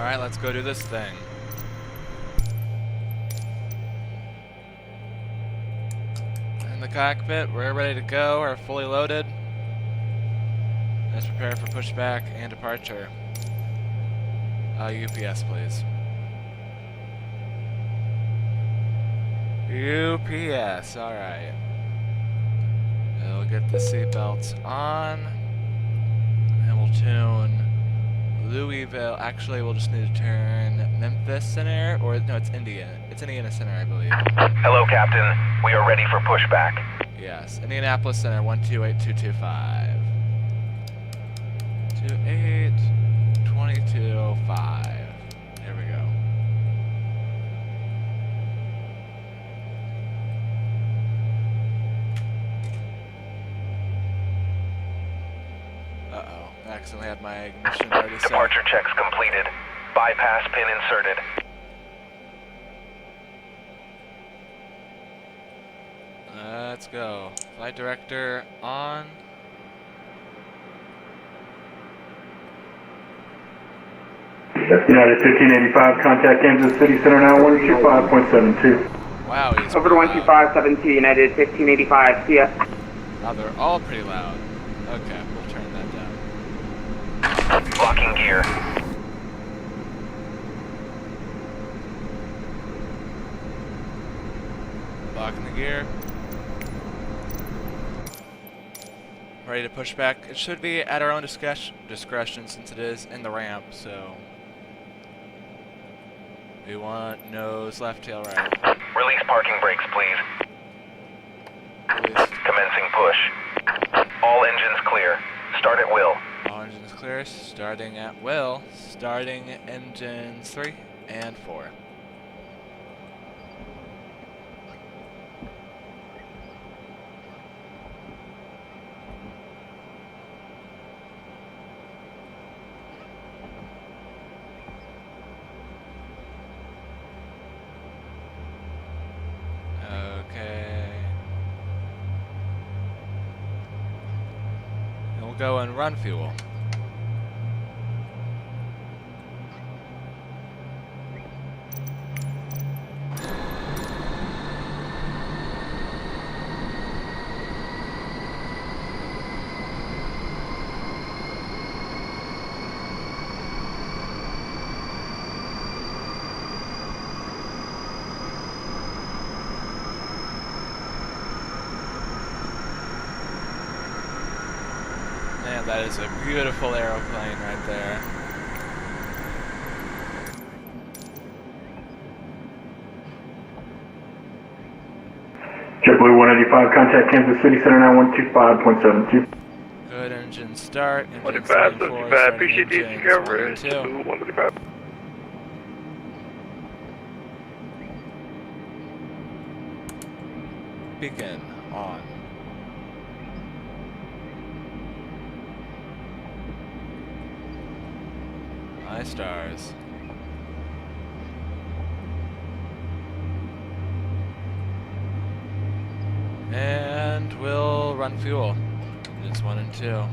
Alright, let's go do this thing. In the cockpit, we're ready to go, we're fully loaded. Let's prepare for pushback and departure. UPS, please. UPS, alright. We'll get the seatbelts on. And we'll tune Louisville. Actually, we'll just need to turn Memphis Center, or no, it's Indiana. It's Indiana Center, I believe. Hello, Captain. We are ready for pushback. Yes, Indianapolis Center, 128225. 28225. There we go. Uh-oh, I accidentally had my ignition already set. Departure checks completed. Bypass pin inserted. Let's go. Flight director on. United 1585, contact Kansas City Center now 125.72. Wow, he's over to 12572, United 1585, see ya. Wow, they're all pretty loud. Okay, we'll turn that down. Locking gear. Locking the gear. Ready to push back. It should be at our own discretion since it is in the ramp, so we want nose left, tail right. Release parking brakes, please. Release. Commencing push. All engines clear. Start at will. All engines clear, starting at will. Starting engines 3 and 4. Go and run fuel. Man, that is a beautiful aeroplane right there. JetBlue 185, contact Kansas City Center now 125.72. Good engine start. Engine 125, appreciate the engine coverage. 125. Beacon on. My stars. And we'll run fuel. Engines 1 and 2.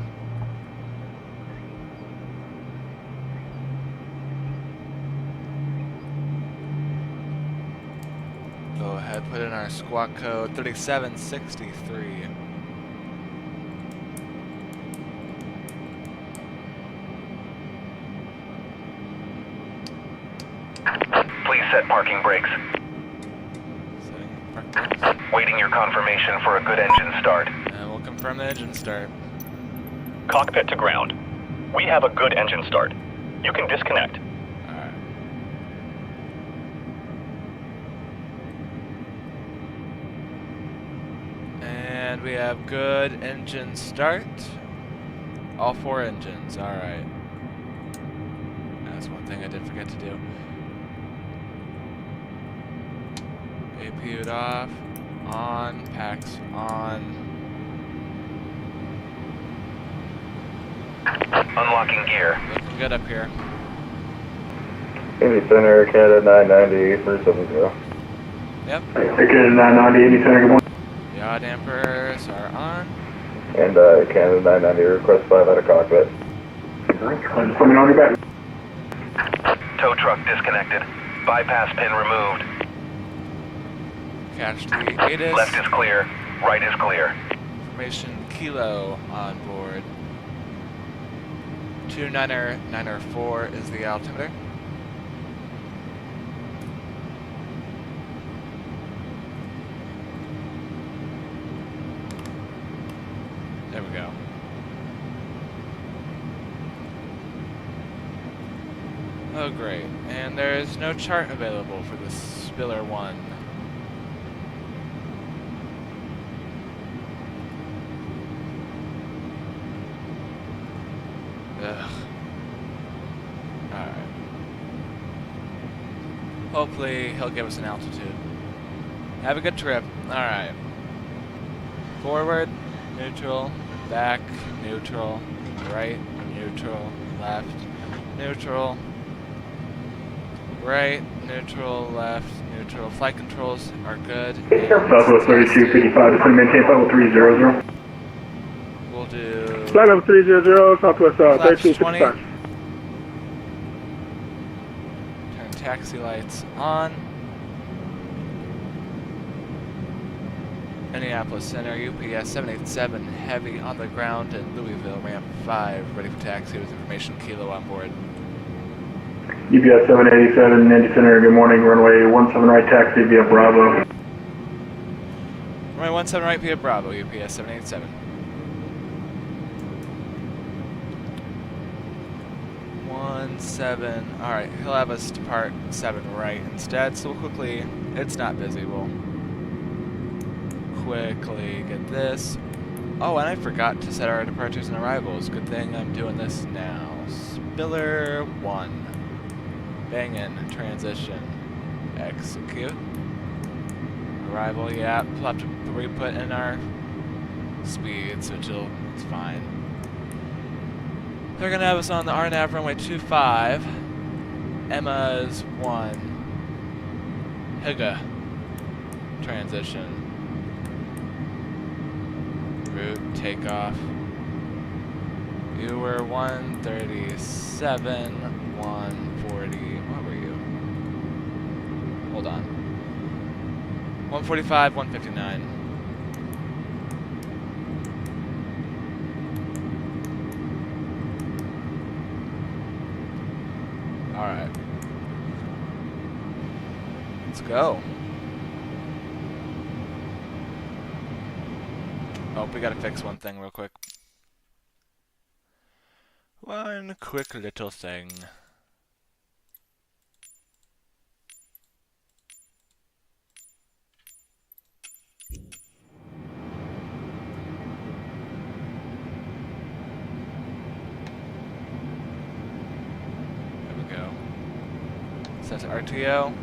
Go ahead, put in our squawk code 3763. Please set parking brakes. Setting park brakes. Waiting your confirmation for a good engine start. And we'll confirm the engine start. Cockpit to ground. We have a good engine start. You can disconnect. Alright. And we have good engine start. All 4 engines, alright. That's one thing I did forget to do. APU'd off. On. Packs on. Unlocking gear. Looking good up here. Indy Center, Canada 990, 370. Yep. Canada 990, Indy Center, good morning. Yaw dampers are on. And Canada 990, request 5 out of cockpit. Just let me know when you're back. tow truck disconnected. Bypass pin removed. Catch the ATIS. Left is clear. Right is clear. Information Kilo on board. 29904 is the altimeter. There we go. Oh great, and there is no chart available for this Spiller 1. Ugh. Alright. Hopefully he'll give us an altitude. Have a good trip. Alright. Forward, neutral, back, neutral, right, neutral, left, neutral, right, neutral, left, neutral. Flight controls are good. Southwest 3255, it's going to maintain level 300. We'll do Flight level 300, Southwest flaps 20. 3255. Turn taxi lights on. Minneapolis Center, UPS 787, heavy on the ground in Louisville, ramp 5, ready for taxi with information Kilo on board. UPS 787, Indy Center, good morning, runway 17 right taxi via Bravo. Runway 17 right via Bravo, UPS 787. 17, alright, he'll have us depart 7 right instead, so we'll quickly, it's not busy, we'll quickly get this. Oh, and I forgot to set our departures and arrivals. Good thing I'm doing this now. Spiller 1. Bangin', transition, execute. Arrival, yeah, we'll have to re-put in our speeds, which it's fine. They're gonna have us on the RNAV runway 25. Emma's 1. Higa. Transition. Route, takeoff. You were 137, 140. What were you? Hold on. 145, 159. Alright. Let's go. Oh, we gotta fix one thing real quick. One quick little thing. There we go. Set to RTO.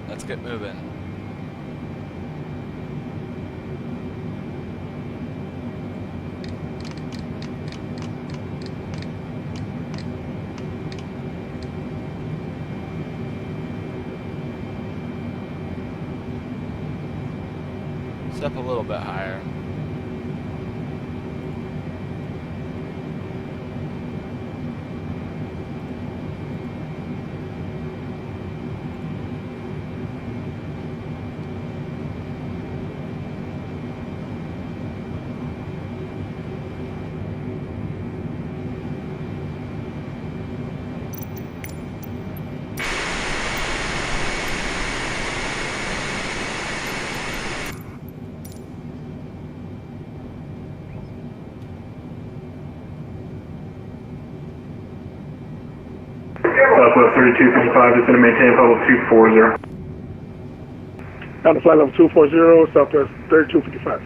Let's get moving. Up a little bit higher. Southwest 3255 is going to maintain level 240. Down to flight level 240, Southwest 3255.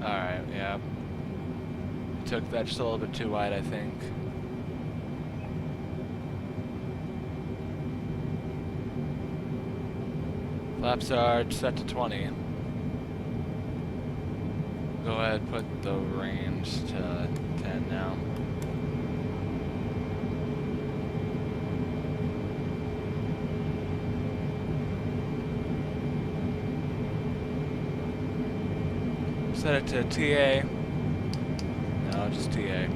Alright, yeah. Took that just a little bit too wide, I think. Flaps are set to 20. go ahead and put the range to 10 now. Set it to TA. No, just TA.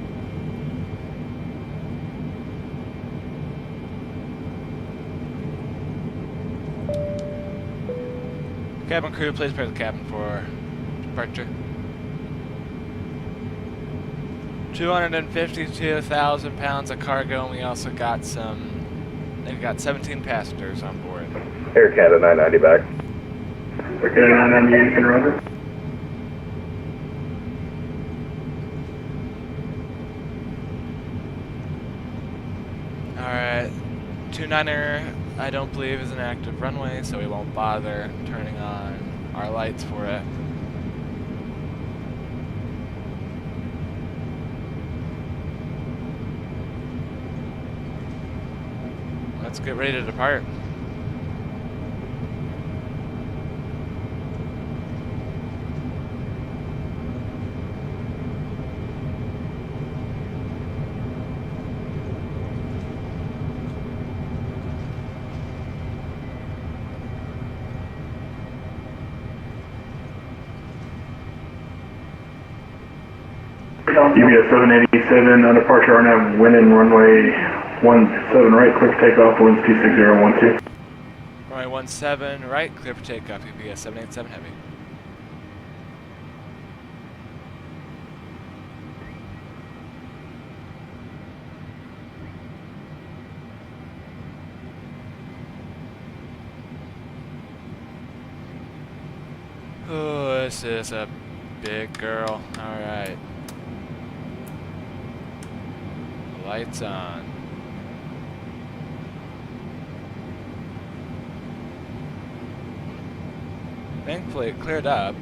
Cabin crew, please prepare the cabin for departure. 252,000 pounds of cargo, and we also got some. I think we got 17 passengers on board. Air Canada 990 back. Air Canada 990, can roger. Alright, 29er I don't believe is an active runway, so we won't bother turning on our lights for it. Let's get ready to depart. UBS 787 on departure RNAV, wind in runway 17 right, clear for takeoff, winds 26012. Runway 17 right, clear for takeoff, UPS 787 heavy. Oh, this is a big girl. Alright. Lights on. Thankfully it cleared up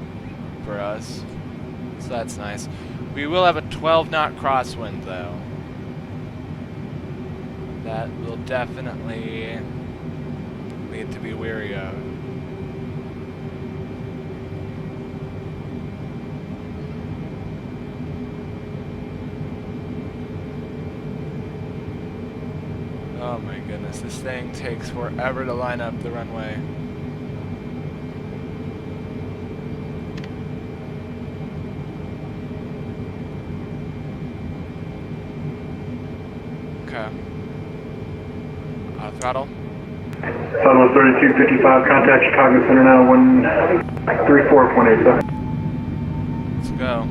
for us, so that's nice. We will have a 12-knot crosswind though. That will definitely need to be wary of. Oh my goodness, this thing takes forever to line up the runway. Okay. Throttle. Southwest 3255, contact Chicago Center now, 134.87. Let's go.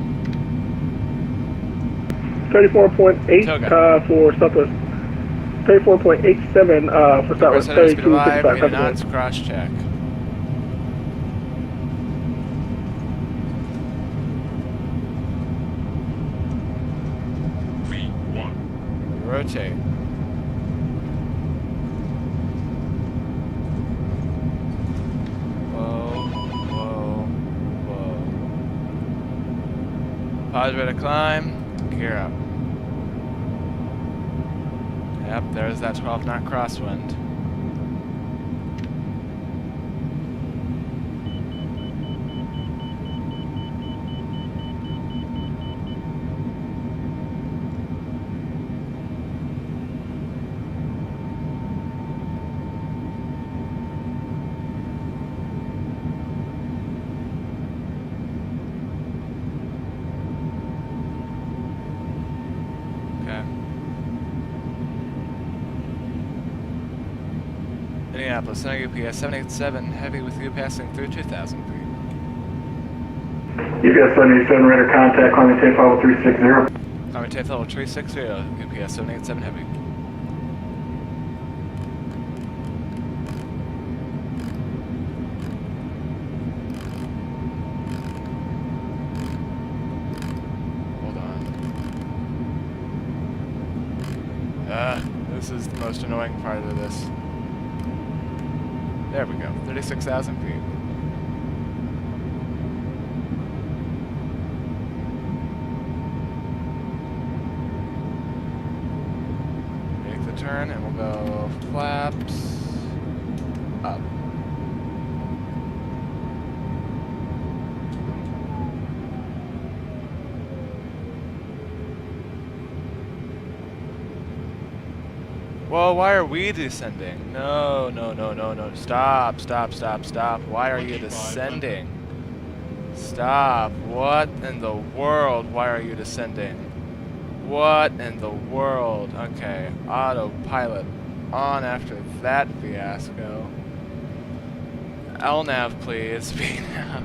34.8 for Southwest. 34.87 for Southwest. Speed alive, 3255. 3 knots, cross check. Rotate. Whoa, whoa, whoa. Pause, ready to climb. Gear up. Yep, there's that 12-knot crosswind. Indianapolis, Center UPS 787, heavy with you passing through 2,000 feet. UPS 787, radar contact, climbing tape level 360. Climbing tape level 360, UPS 787 heavy. Hold on. This is the most annoying part of this. There we go, 36,000 feet. Make the turn and we'll go flaps up. Well, why are we descending? No, no, no, no, no. Stop, stop, stop, stop. Why are you descending? Stop. What in the world? Why are you descending? What in the world? Okay, autopilot on after that fiasco. LNAV, please. VNAV.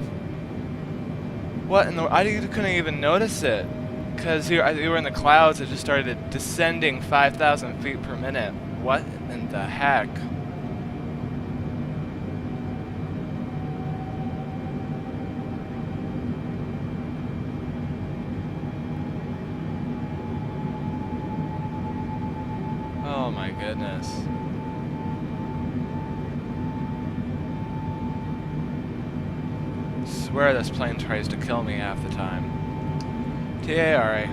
What in the... I couldn't even notice it. Because you were in the clouds, it just started descending 5,000 feet per minute. What in the heck? Oh my goodness. I swear this plane tries to kill me half the time. TARA.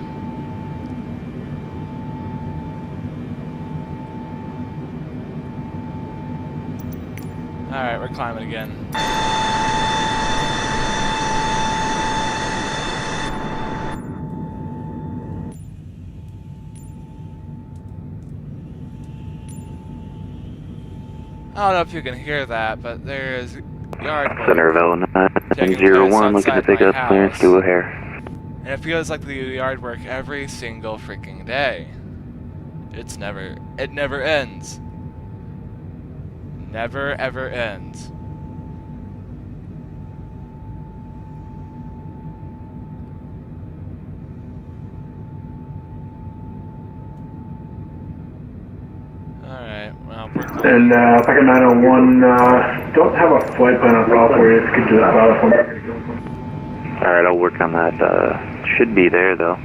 Alright, we're climbing again. I don't know if you can hear that, but there is yard work. Center of L901, looking to pick up clearance to O'Hare. And it feels like the yard work every single freaking day. It never ends. Never ever ends. Alright, well, we're close. And Packet 901, don't have a flight plan on file for you. If you could just file for me. Alright, I'll work on that. Should be there, though.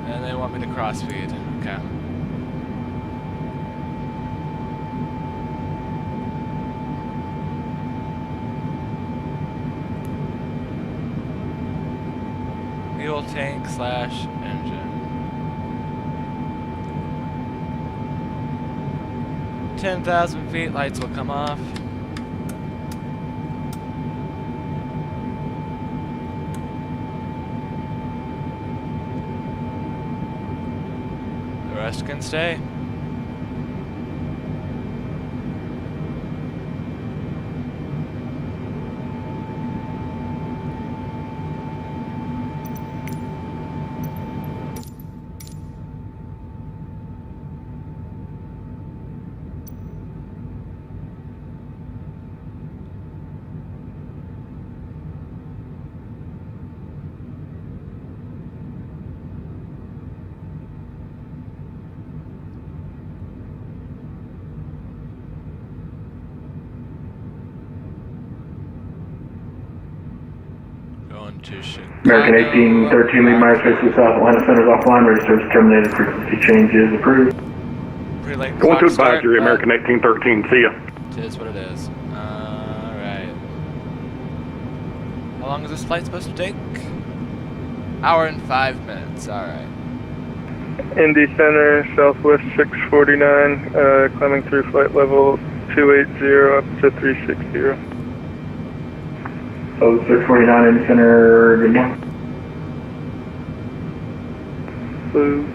And they want me to crossfeed. Okay. Fuel tank / engine. 10,000 feet, lights will come off. The rest can stay. Going to Chicago. American 1813, lead Myers face to the south. Atlanta Center's offline. Register is terminated. Frequency change is approved. Pretty late Going to clock start, advisory, but American 1813. See ya. it is what it is. Alright. How long is this flight supposed to take? Hour and 5 minutes. Alright. Indy Center, Southwest 649, climbing through flight level 280 up to 360. So 649 in center, good morning. Blue.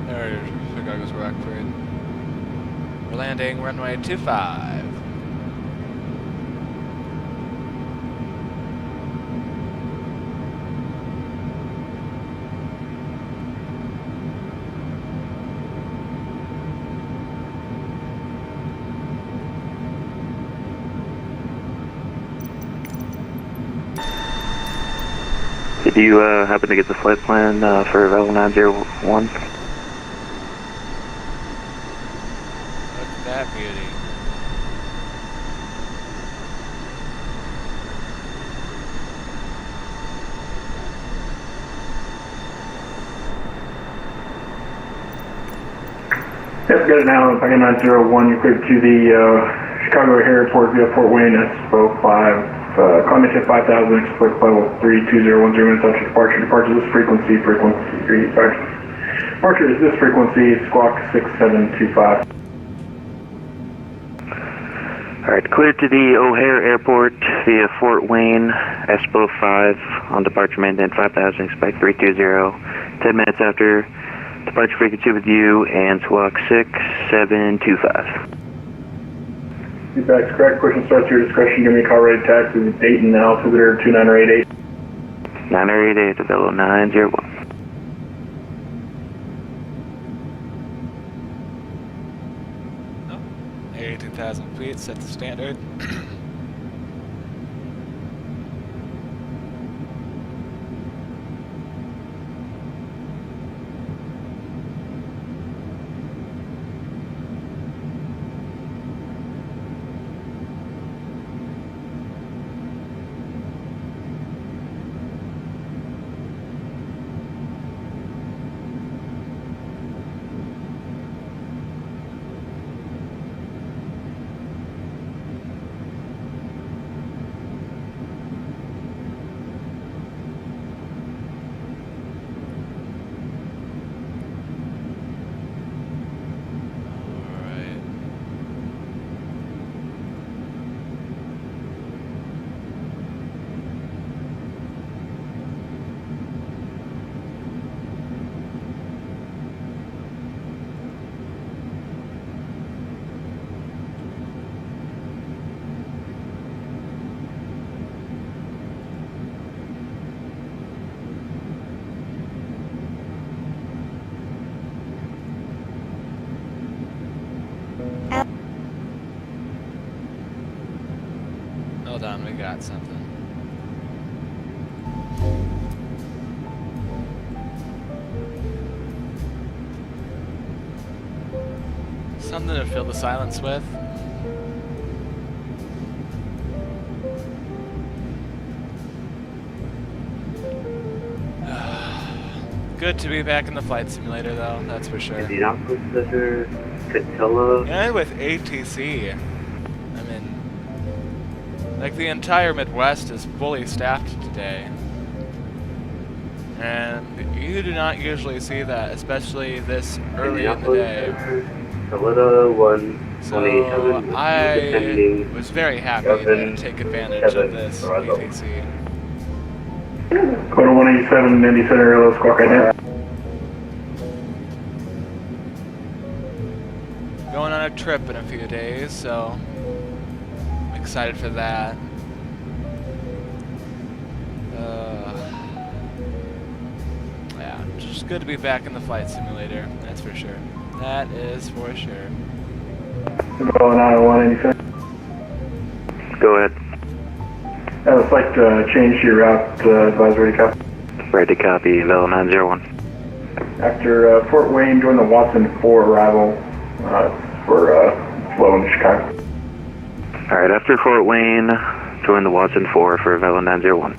There's Chicago's Rockford. We're landing runway 25. Did you happen to get the flight plan for L901? Look at that beauty. Yep, got it now. Packet 901, you're cleared to the Chicago Airport via Fort Wayne, Expo 5. Climate shift 5000, expect level 32010 minutes after departure. Departure is this frequency, departure is this frequency, squawk 6725. Alright, clear to the O'Hare Airport via Fort Wayne, Expo 5 on departure maintain 5000, expect 320, 10 minutes after departure frequency with you, and squawk 6725. Feedback's correct. Question starts to your discretion. Give me a call ready taxi with Dayton altimeter 2988. 9088 to Velo 901. Oh, 82,000 feet, set the standard. Alright. Hold on, we got something. Something to fill the silence with. Good to be back in the flight simulator, though, that's for sure. The output center, Catella. And with ATC, I mean, like the entire Midwest is fully staffed today. And you do not usually see that, especially this early in the day. So I was very happy to take advantage of this ATC. Quarter 187, Indy Center, hello, squawk right now. Going on a trip in a few days, so I'm excited for that. Yeah, just good to be back in the flight simulator, that's for sure. That is for sure. Velo 901, Indy Center. Go ahead. I would like to change your route, advisory to copy. Ready to copy, Velo 901. After Fort Wayne, join the Watson 4 arrival for flow into Chicago. Alright, after Fort Wayne, join the Watson 4 for Velo 901.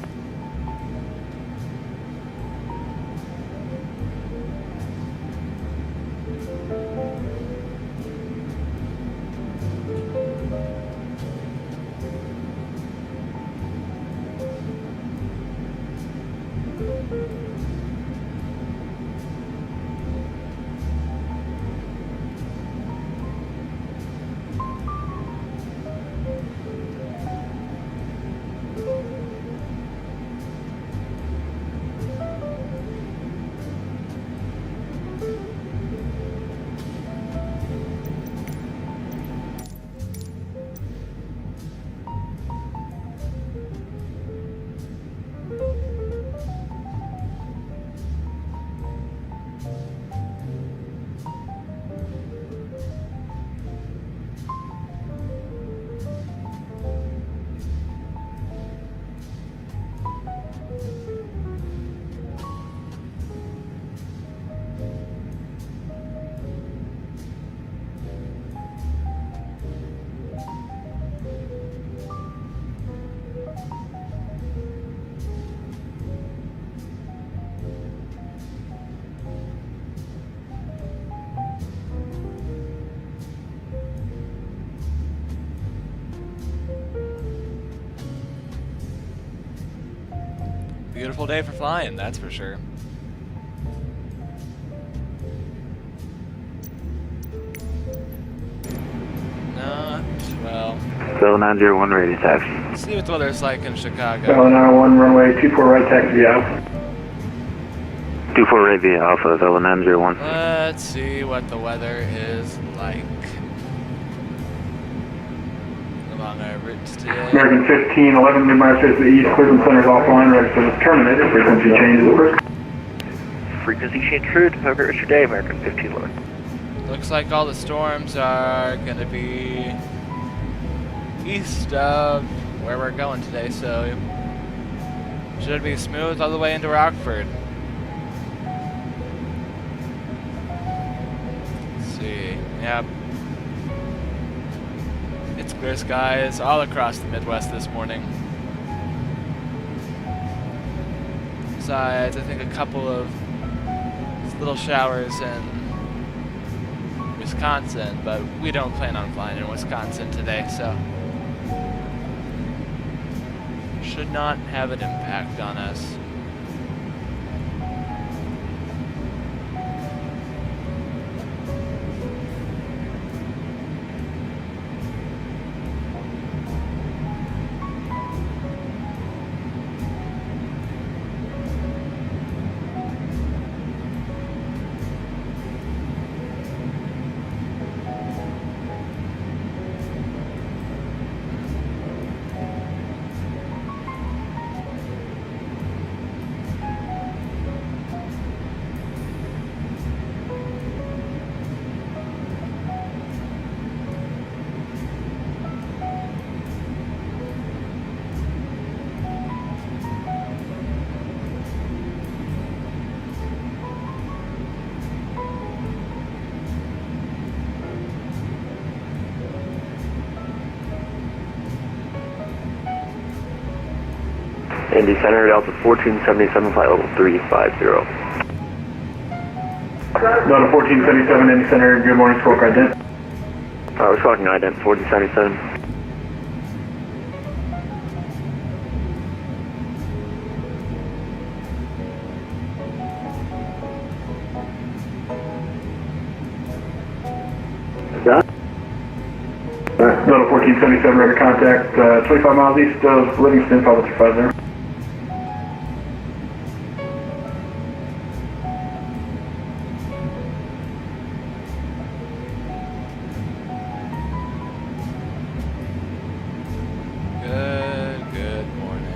Beautiful day for flying, that's for sure. Not well. Velo 901 ready to taxi. Let's see what the weather's like in Chicago. Velo 901, runway 24 right, taxi Alpha. 24 right via Alpha, Velo 901. Let's see what the weather is like along our routes today. American 1511, mid-mile to the east, Cleveland Center's offline, ready for this terminated. Frequency change is over. Frequency change true. Have a great rest of your day, American 1511. Looks like all the storms are gonna be east of where we're going today, so should be smooth all the way into Rockford. Let's see. Yep. It's clear skies all across the Midwest this morning. Besides, I think a couple of little showers in Wisconsin, but we don't plan on flying in Wisconsin today, so should not have an impact on us. Indy Center, Delta 1477, flight level 350. Delta 1477, Indy Center, good morning, stroke ident. I was talking ident 1477. Delta 1477, ready to contact 25 miles east of Livingston, 5350. Good morning.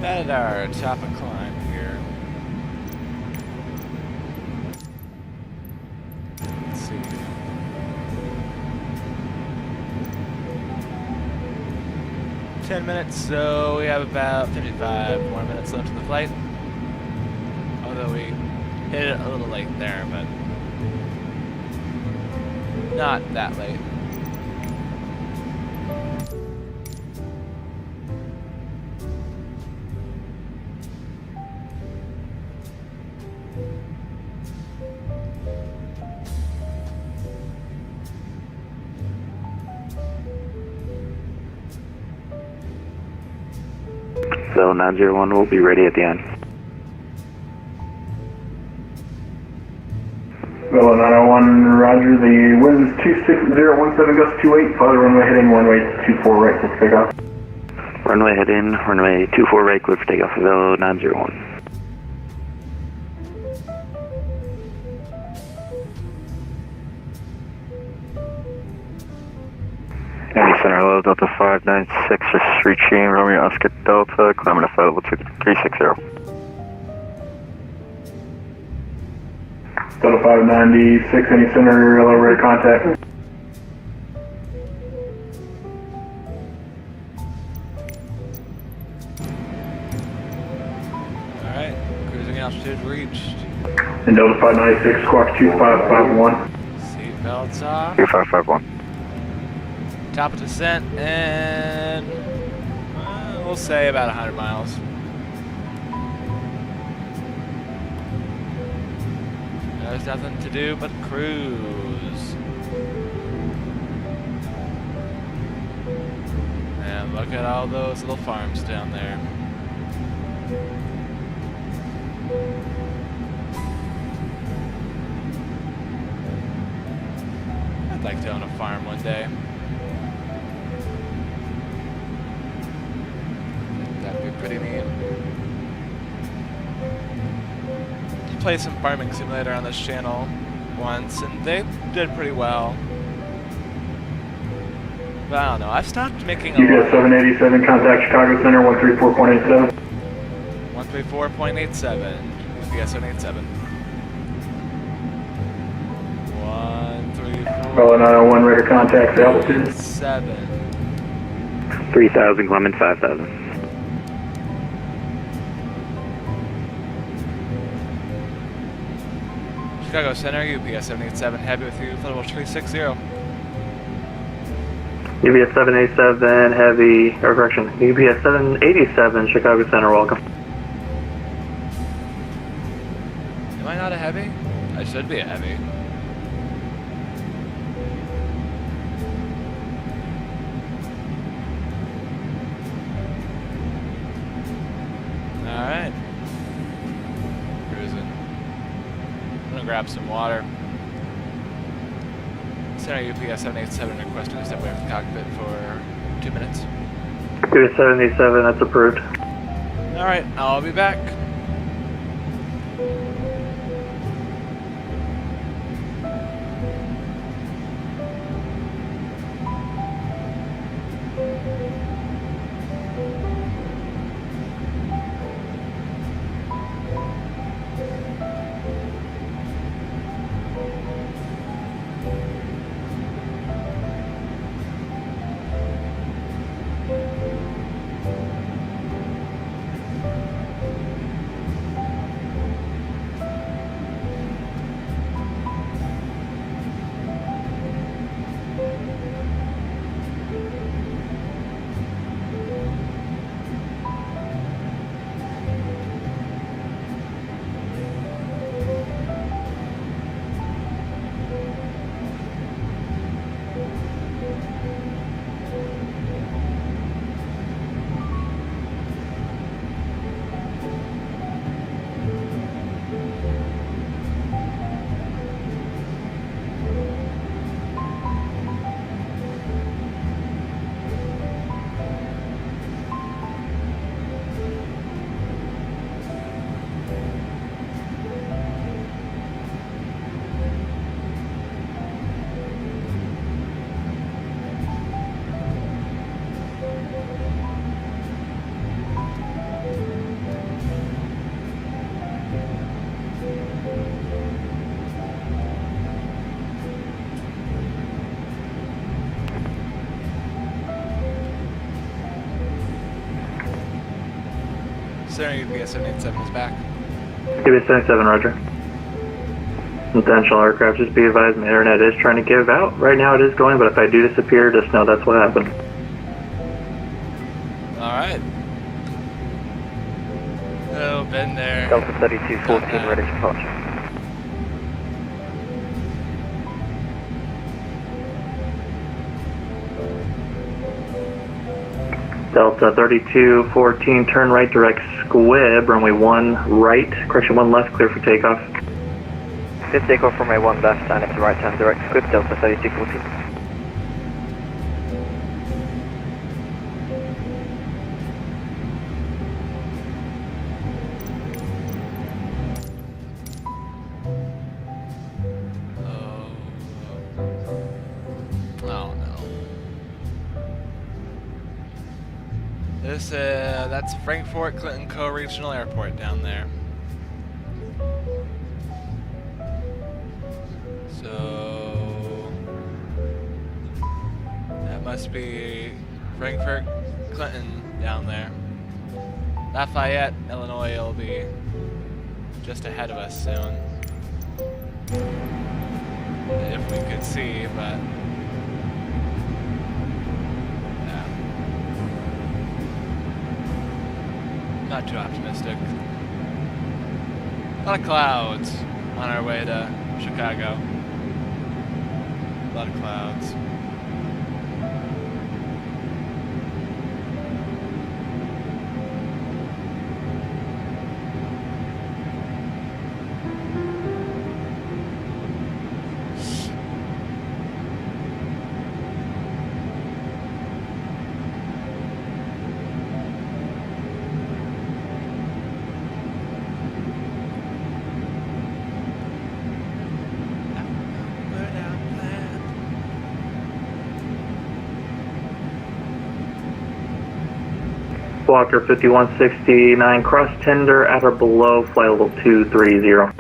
At our top of climb here. Let's see. "10 minutes, so we have about 55 more minutes left of the flight. Although we hit it a little late there, but not that late. So 901 will be ready at the end. Velo 901, roger, the wind's 26017, gust 28, fly the runway heading, runway 24 right, clear for takeoff. Runway head in, runway 24 right, clear for takeoff, Velo 901. Indy Center, hello, Delta 596, just reaching Romeo Oscar Delta, climbing to flight level 360. Delta 596, Indy Center, hello, ready to contact. Alright, cruising altitude reached. And Delta 596, squawk 2551. Seatbelts off. 2551. Top of descent and we'll say about 100 miles. There's nothing to do but cruise. And look at all those little farms down there. I'd like to own a farm one day. That'd be pretty neat. Played some farming simulator on this channel once and they did pretty well. But I don't know, I've stopped making a UPS lot. 787, contact Chicago Center 134.87. 134.87. UPS 787. 134. Bravo 901, radar contacts altitude. 7. 3000, Clement 5000. Chicago Center, UPS 787, happy with you, level 360. UPS 787 Heavy, or correction, UPS 787 Chicago Center, welcome. Am I not a heavy? I should be a heavy. Alright. Cruising. I'm gonna grab some water. Center UPS 787 requesting to step away from the cockpit for 2 minutes. UPS 787, that's approved. Alright, I'll be back. Center UPS 787 is back. UPS 77, roger. Intentional aircraft, just be advised, my internet is trying to give out. Right now it is going, but if I do disappear, just know that's what happened. Alright. Oh, been there. Delta 3214, ready for departure. Delta 3214, turn right, direct squib, runway 1 right, correction 1 left, clear for takeoff. Good takeoff from runway 1 left, stand up to right hand, direct squib, Delta 3214. Oh no. That's Frankfurt Clinton Co-Regional Airport down there. So that must be Frankfurt Clinton down there. Lafayette, Illinois will be just ahead of us soon. If we could see, but yeah. Not too optimistic. A lot of clouds on our way to Chicago. A lot of clouds. Walker 5169, cross tender at or below flight level 230.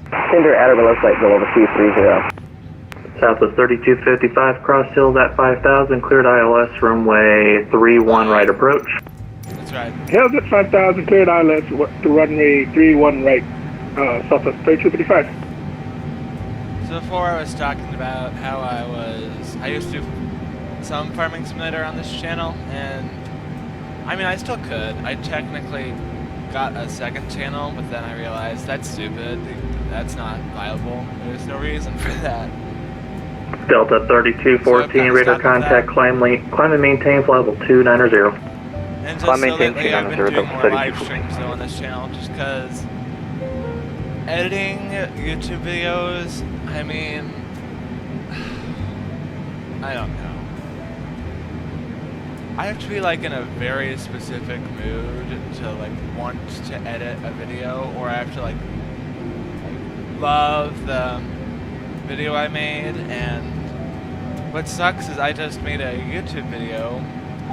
Tender at or below flight below 230. Southwest 3255, cross hills at 5000, cleared ILS, runway 31 right approach. That's right. Hills at 5,000, cleared ILS to runway 31 right, Southwest 3255. So before I was talking about how I used to do some farming simulator on this channel, and I mean, I still could. I technically got a second channel, but then I realized that's stupid. That's not viable. There's no reason for that. Delta 3214, radar contact, climb and maintain flight level 290. And just so lately, I've been doing more live streams though on this channel, just because editing YouTube videos, I mean, I don't know. I have to be like in a very specific mood to like want to edit a video, or I have to like love the video I made. And what sucks is I just made a YouTube video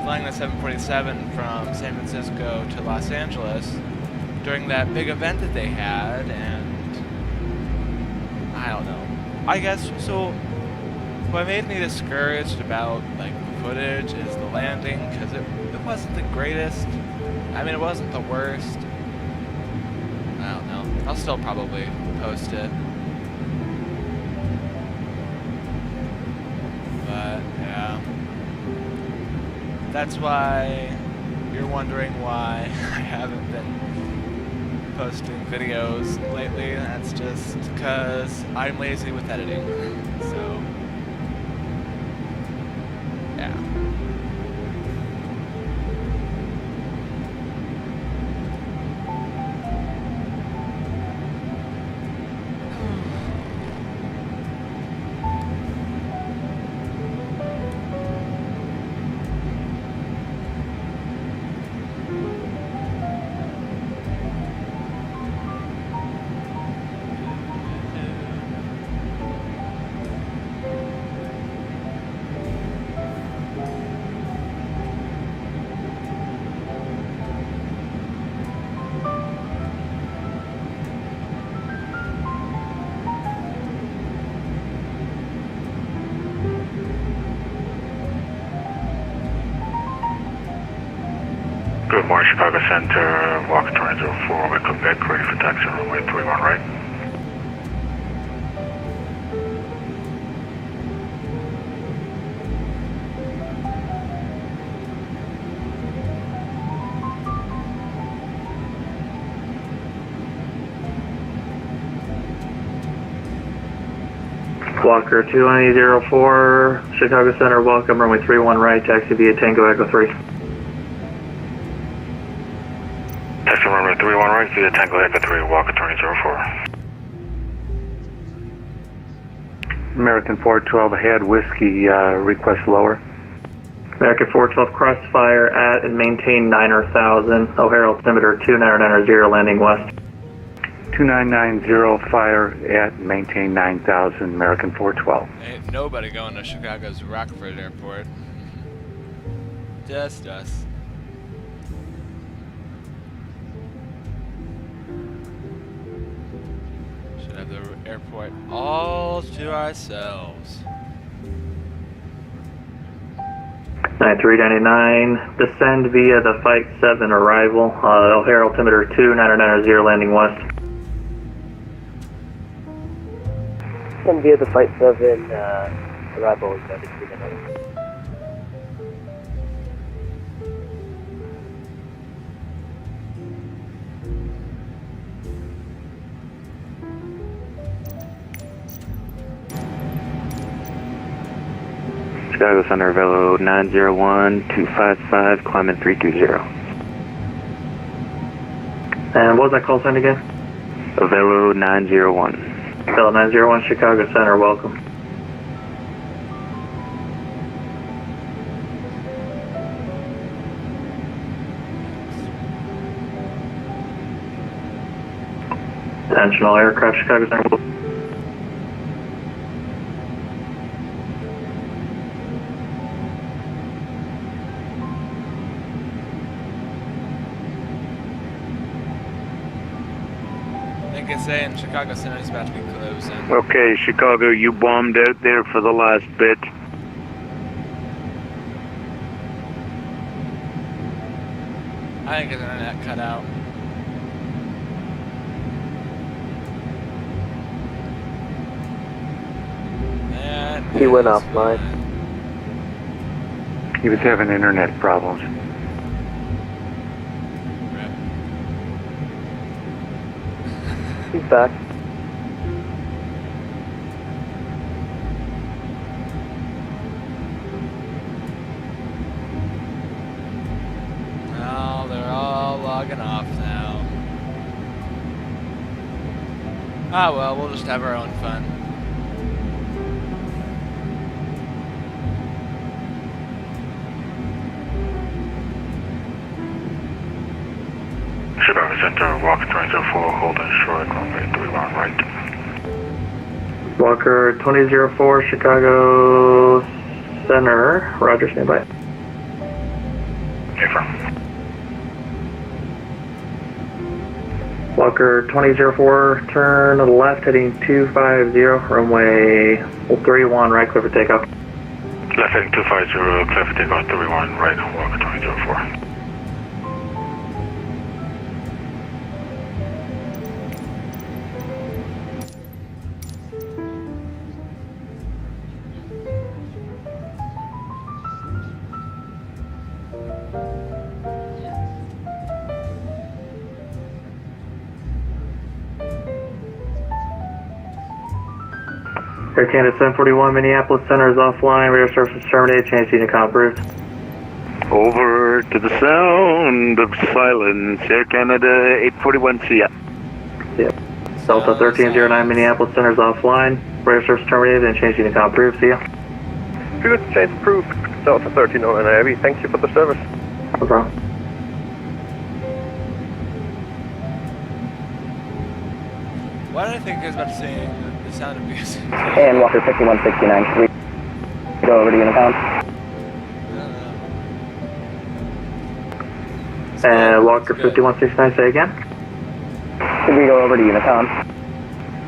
flying the 747 from San Francisco to Los Angeles during that big event that they had, and I don't know. I guess so. What made me discouraged about like footage is the landing, because it wasn't the greatest. I mean, it wasn't the worst. I don't know. I'll still probably post it. But yeah, that's why you're wondering why I haven't been posting videos lately. That's just because I'm lazy with editing. So yeah. Good morning, Chicago Center, Walker 2004, we come back, ready for taxi, runway 31 right. Walker 2004, Chicago Center, welcome, runway 31 right, taxi via Tango Echo 3. Taxi runway 31 right via Tango Echo 3, Walker 2004. American 412 ahead, whiskey, request lower. American 412, crossfire at and maintain 9,000, O'Hare altimeter 2990, landing west. 2990, fire at, maintain 9,000, American 412. Ain't nobody going to Chicago's Rockford Airport. Just us. Should have the airport all to ourselves. 9399, descend via the Flight 7 arrival, O'Hare altimeter 2990, landing west. VATSIM via the Flight 7 arrival is noted 3 minutes. Chicago Center, Velo 901-255, climbing 320. And what was that call sign again? Velo 901. Velo 901, Chicago Center, welcome. Attention all aircraft, Chicago Center, welcome. I think it's saying Chicago Center is about to be closing. Okay, Chicago, you bombed out there for the last bit. I think his internet cut out. And He went it's offline. fine. He was having internet problems. He's back. Well, they're all logging off now. Ah well, we'll just have our own fun. Chicago Center, Walker 2004, holding short, runway 31 right. Walker 2004, Chicago Center, Roger, stand by. Affirm. Walker 2004, turn to the left, heading 250, runway 31 right, clear for takeoff. Left heading 250, clear for takeoff 31 right, Walker 2004. Air Canada 741, Minneapolis Center is offline, radar services terminated, change unit com approved. Over to the sound of silence, Air Canada 841, see ya. Yep. Delta 1309, Minneapolis Center is offline, radar service terminated, and change unit com approved, see ya. Good, change approved. Delta 1309 Heavy, thank you for the service. No problem. Why did I think I was about to say the sound of music? And Walker 5169, should we go over to Unicom? And Walker 5169, say again. Should we go over to Unicom?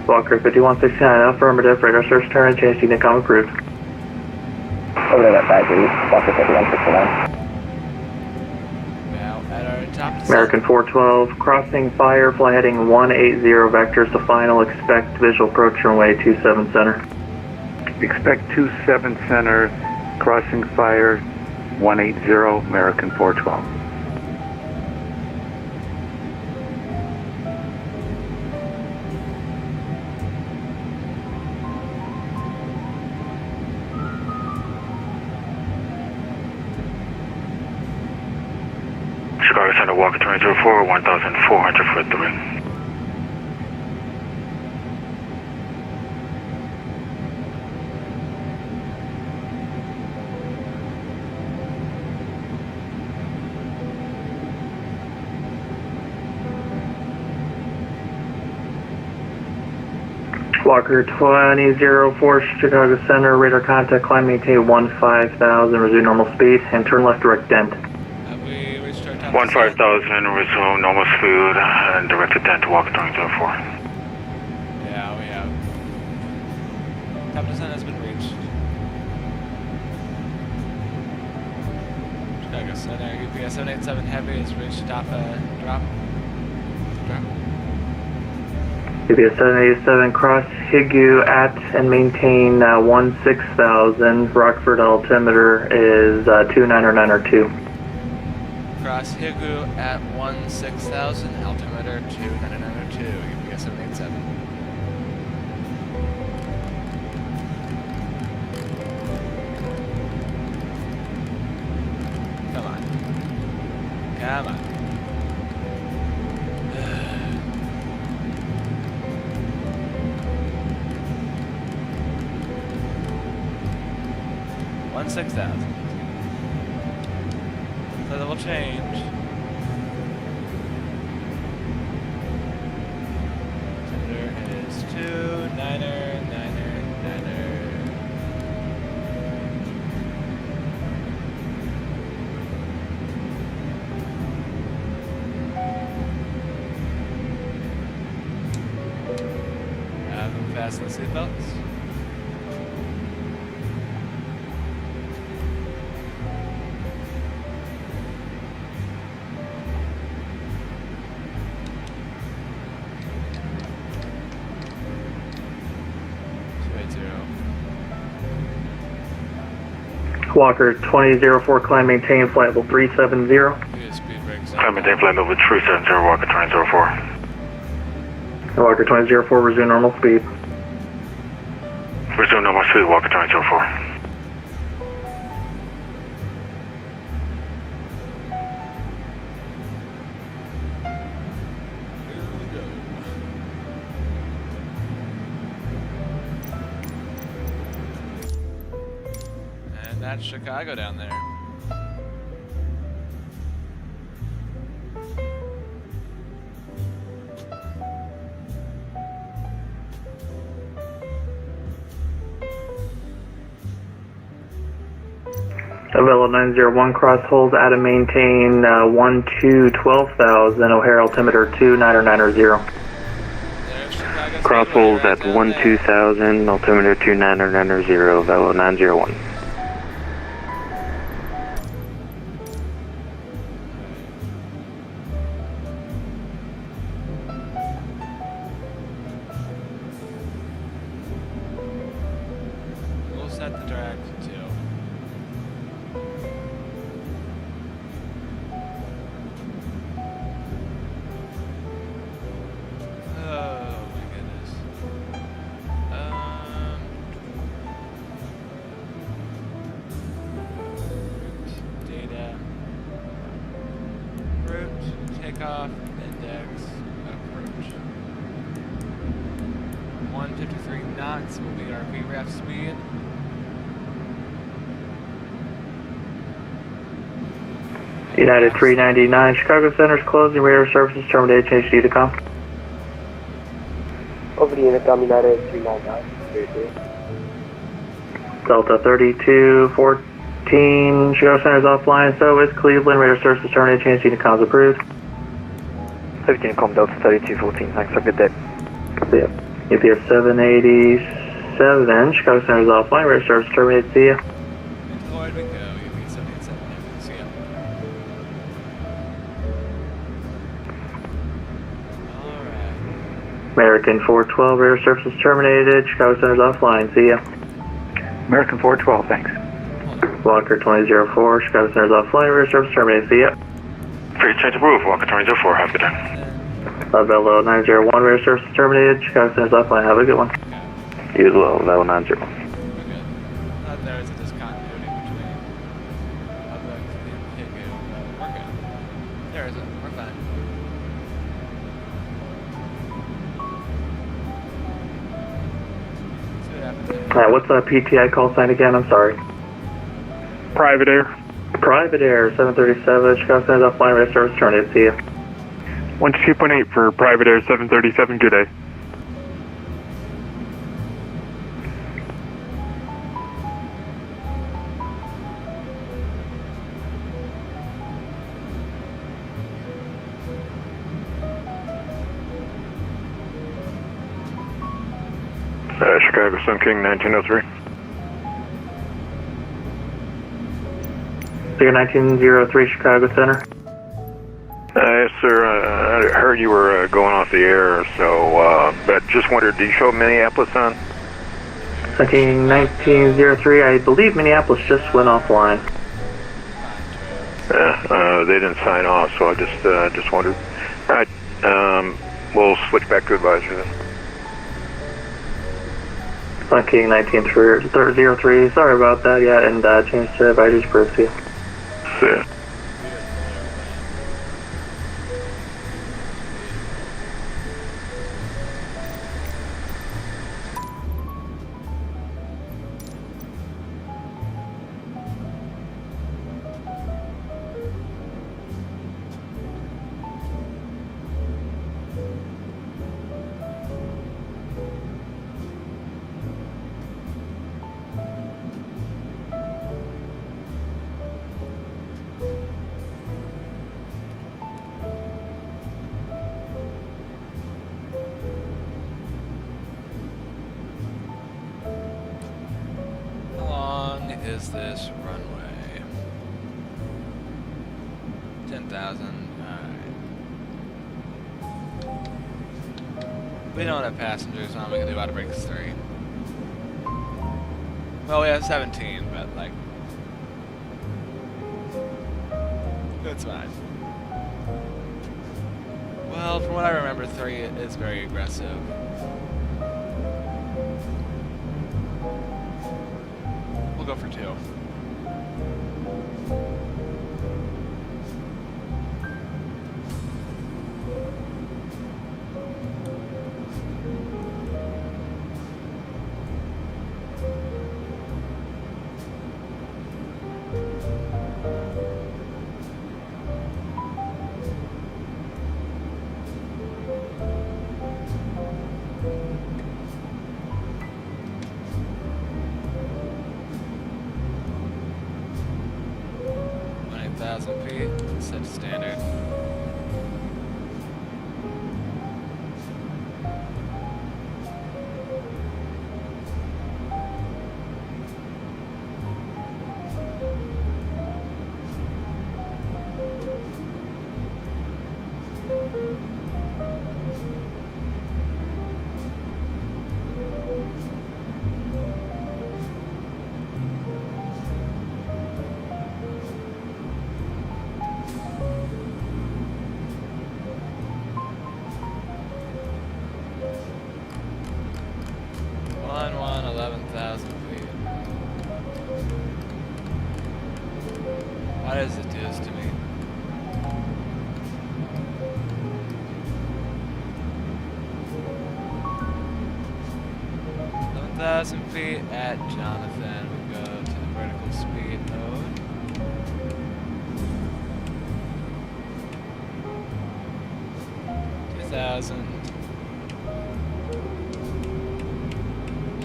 Walker 5169, affirmative, radar service terminated, change unit com approved. Over to that side, please. Walker 5169. Now at our top descent. American 412, crossing fire, fly heading 180 vectors to final, expect visual approach runway 27 center. Expect 27 center, crossing fire 180, American 412. Chicago Center, Walker 2004, 1,400 foot 3. Walker 2004, Chicago Center, radar contact, climb maintain 15,000, resume normal speed, and turn left direct dent. Have we reached our top 15,000, resume normal speed, and directed dent to Walker 2004. Yeah, we have. Top descent has been reached. Chicago Center, UPS 787 Heavy has reached top drop. UPS 787, cross Higu at and maintain 16,000. Rockford altimeter is 29902. Cross Higu at 16,000, altimeter 29902, UPS 787. Come on. Come on. 6,000. So that will change. Tender is 2, 9er, 9er, 9er. Fasten the seatbelts. Walker 2004, climb maintain flight level 370. Climb maintain flight level 370, Walker 2004. Walker 2004, resume normal speed. Resume normal speed, Walker 2004. That's Chicago down there. Avelo 901, cross hold at and maintain 12,000, O'Hare altimeter 29990. Cross hold at 12,000, altimeter 29990, Velo 901. We'll set the drag to 2. Takeoff, index, approach. 153 knots will be our VRAF speed. United 399, Chicago Center's closing, radar services terminated, change to Unicom. Over to Unicom, United 399. Delta 3214, Chicago Center's offline, so is Cleveland, radar services terminated, change to Unicom's approved. 15 Delta 3214, thanks, have a good day. See ya. UPS 787, Chicago Center's offline, radar services terminated, see ya. Deployed we go, UPS 787, see ya. Alright. American 412, radar services terminated, Chicago Center's offline, see ya. American 412, thanks. Walker 2004, Chicago Center's offline, radar services terminated, see ya. Free change of roof, Walker 2004, have a good day. Velo 901, radar services terminated, Chicago Center's offline, have a good one. You as well, Velo 90. We're good. Thought there was a discontinuity between Public and Higu, but we're good. There isn't. We're fine. See what happens. What's the PTI call sign again? I'm sorry. Private Air. Private Air 737, Chicago Center's offline, radar service terminated, see ya. 12.8 for Private Air 737, good day. Chicago Sun King 1903. Figure 1903, Chicago Center. Yes, sir. heard you were going off the air, so, but just wondered, did you show Minneapolis on? 1903, I believe Minneapolis just went offline. They didn't sign off, so I just wondered. All right, we'll switch back to advisor then. Sun King 1903, sorry about that, yeah, and change to advisory privacy. See ya. How long is this runway? 10,000. Alright. We don't have passengers on, we can do out of brakes 3. Well, we have 17, but like, that's fine. Well, from what I remember, 3 is very aggressive. We'll go for 2. feet, set to standard. Why does it do this to me? Feet at Jonathan. We go to the vertical speed mode.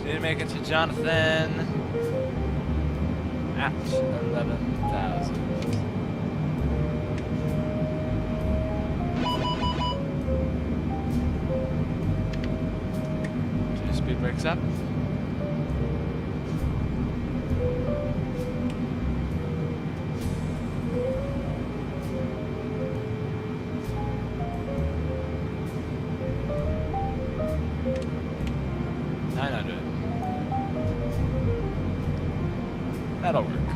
Need to make it to Jonathan at 11,000. Two speed brakes up. That'll work.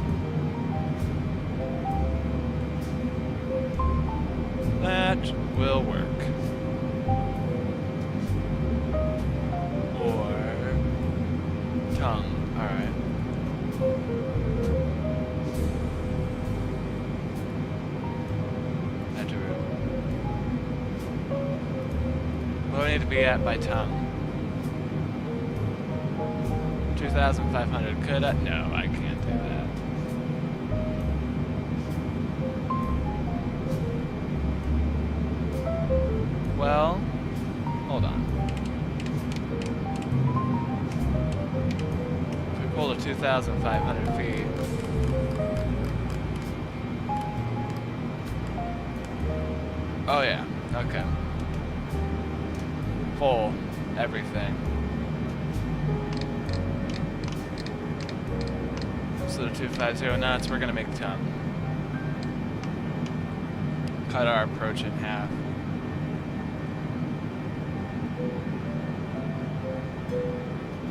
That will work. Or tongue. Alright. Enter room. What do I need to be at by tongue? 2,500. Could I? No, I can't do that. Well, hold on. If we pull to 2,500 feet. Oh yeah, okay. Full everything. So the 250 knots, we're gonna make tongue. Cut our approach in half.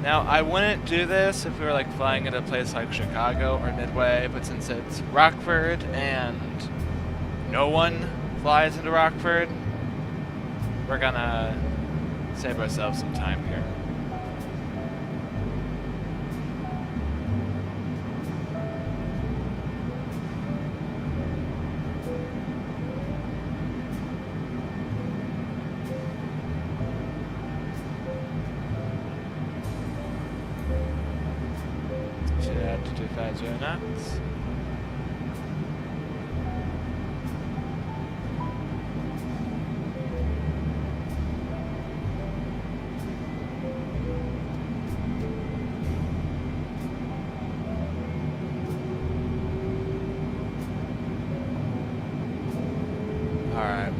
Now, I wouldn't do this if we were like flying into a place like Chicago or Midway, but since it's Rockford and no one flies into Rockford, we're gonna save ourselves some time here. Should add to 250 knots. Alright.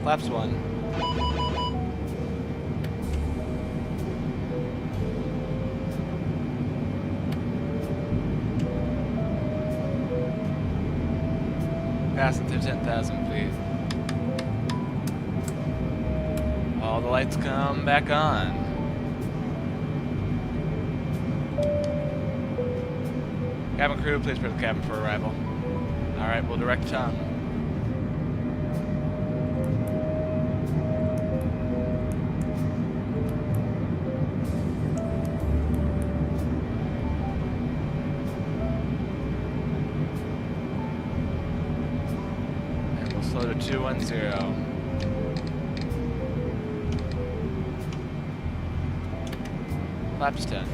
Flaps 1. Passing through 10,000 feet. All the lights come back on. Cabin crew, please prepare the cabin for arrival. Alright, we'll direct tongue. And we'll slow to 210. Flaps 10.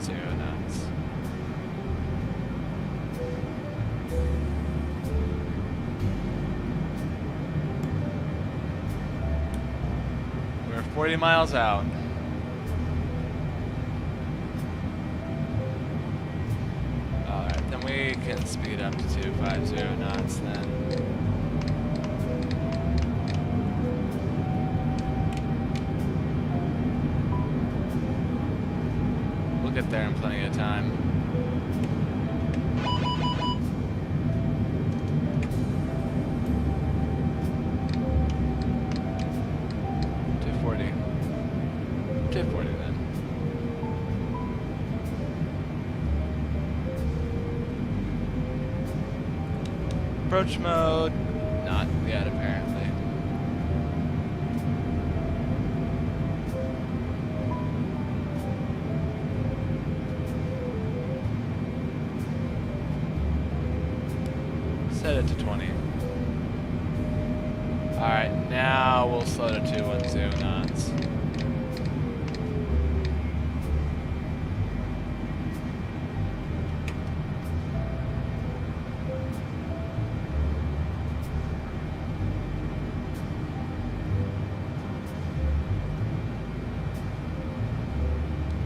Knots. We're 40 miles out. Alright, then we can speed up to 250 knots then. Get there in plenty of time. $240 then. Approach mode, not yet apparently. Set it to 20. Alright, now we'll slow to 210 knots.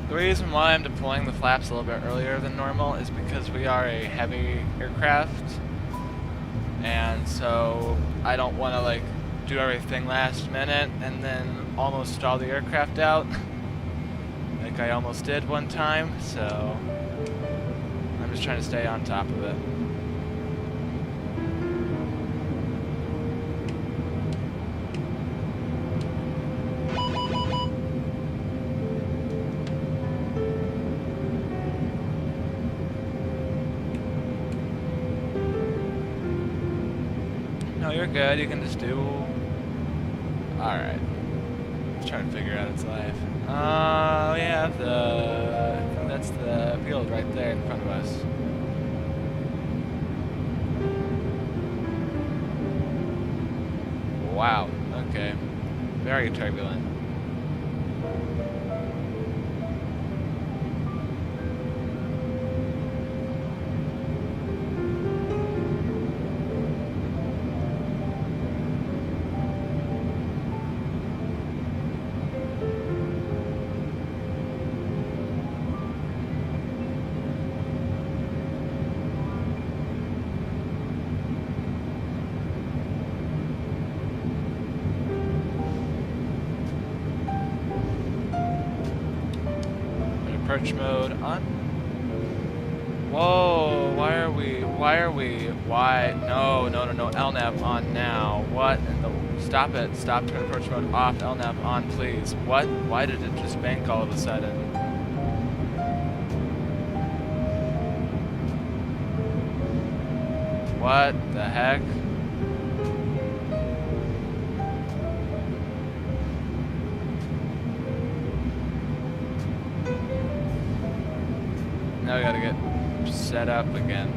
The reason why I'm deploying the flaps a little bit earlier than normal is because we are a heavy aircraft. And so I don't want to like do everything last minute and then almost stall the aircraft out like I almost did one time, so I'm just trying to stay on top of it. No, you're good. You can just do... Alright. Just trying to figure out its life. We have the... I think that's the field right there in front of us. Wow. Okay. Very turbulent. Approach mode on. Whoa, why are we... Why are we? Why? No, no, no, no. LNAV on now. What? In the, stop it. Stop turn approach mode off. LNAV on, please. What? Why did it just bank all of a sudden? What the heck? Now we gotta get set up again.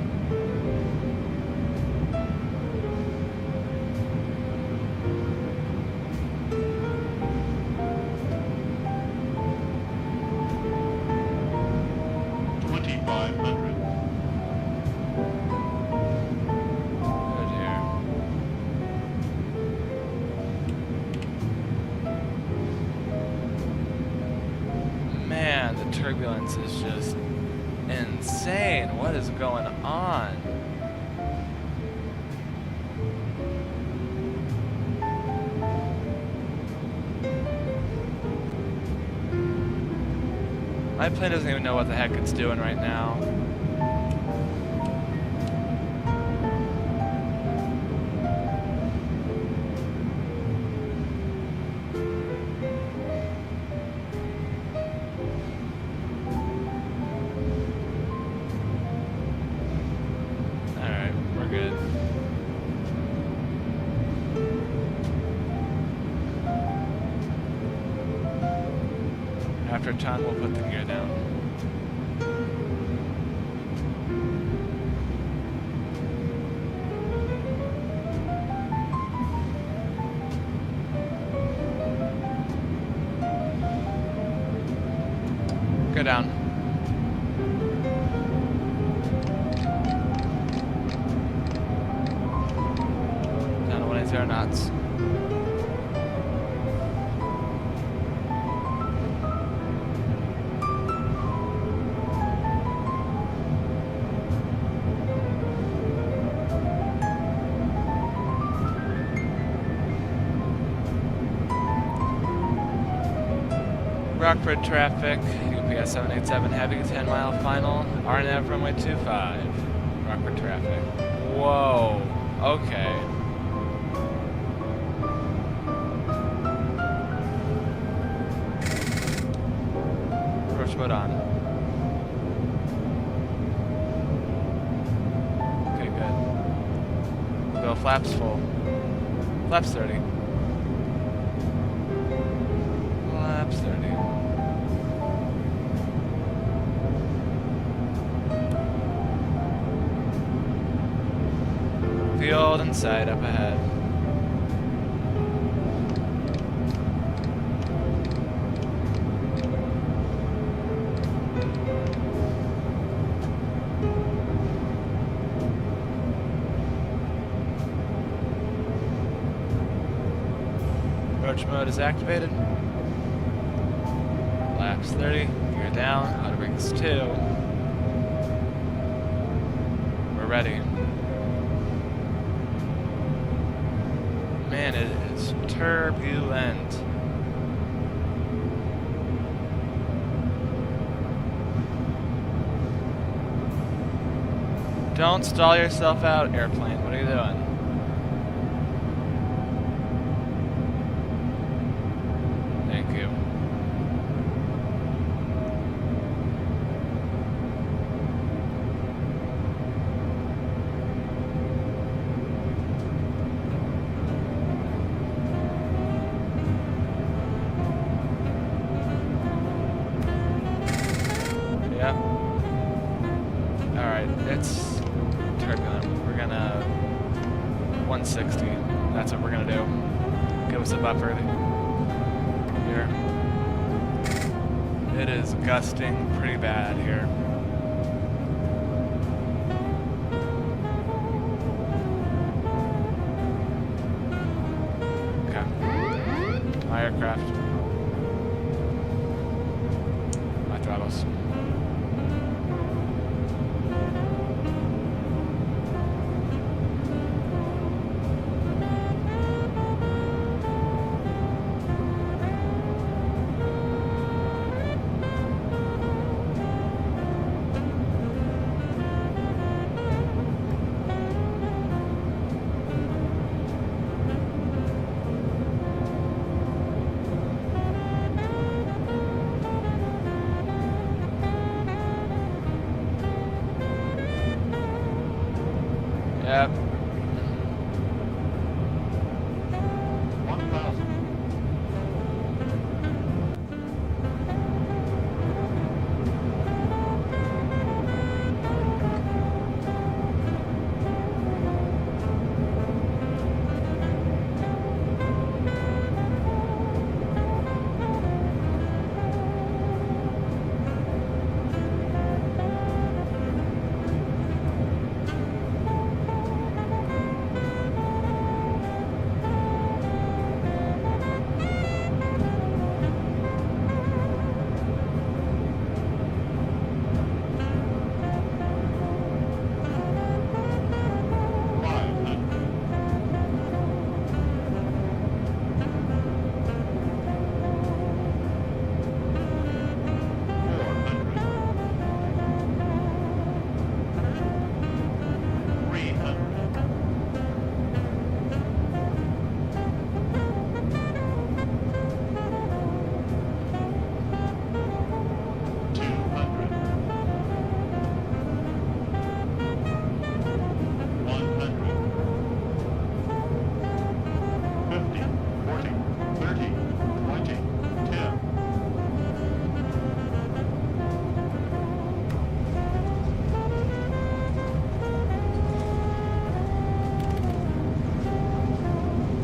Man, the turbulence is just insane. What is going on? My plane doesn't even know what the heck it's doing right now. Good. After a ton, we'll put the gear down. Go down. Down to 180 knots. Rockford traffic, UPS 787 heavy, 10 mile final, RNAV runway 25. Rockford traffic. Whoa, okay. Approach mode on. Okay, good. We'll go flaps full. Flaps 30. Flaps 30. Field inside up ahead. Approach mode is activated. Laps 30, gear down, auto brakes 2. We're ready. Man, it is turbulent. Don't stall yourself out, airplane. What are you doing? Thank you. Yeah. Alright, it's turbulent. We're gonna 160. That's what we're gonna do. Give us a buffer here. It is gusting pretty bad here. Okay. My aircraft. My throttles. Yep. 1,000.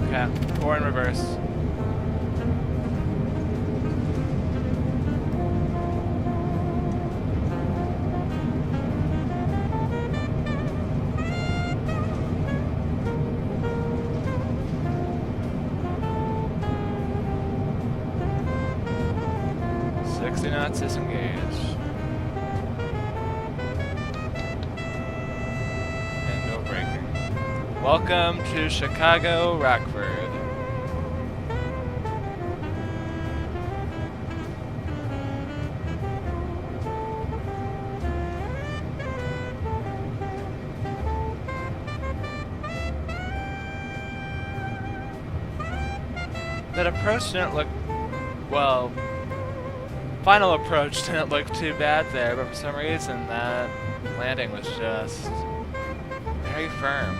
Okay, 4 in reverse. Knots disengaged. And no braking. Welcome to Chicago, Rockford. That approach didn't look, well, final approach didn't look too bad there, but for some reason that landing was just very firm.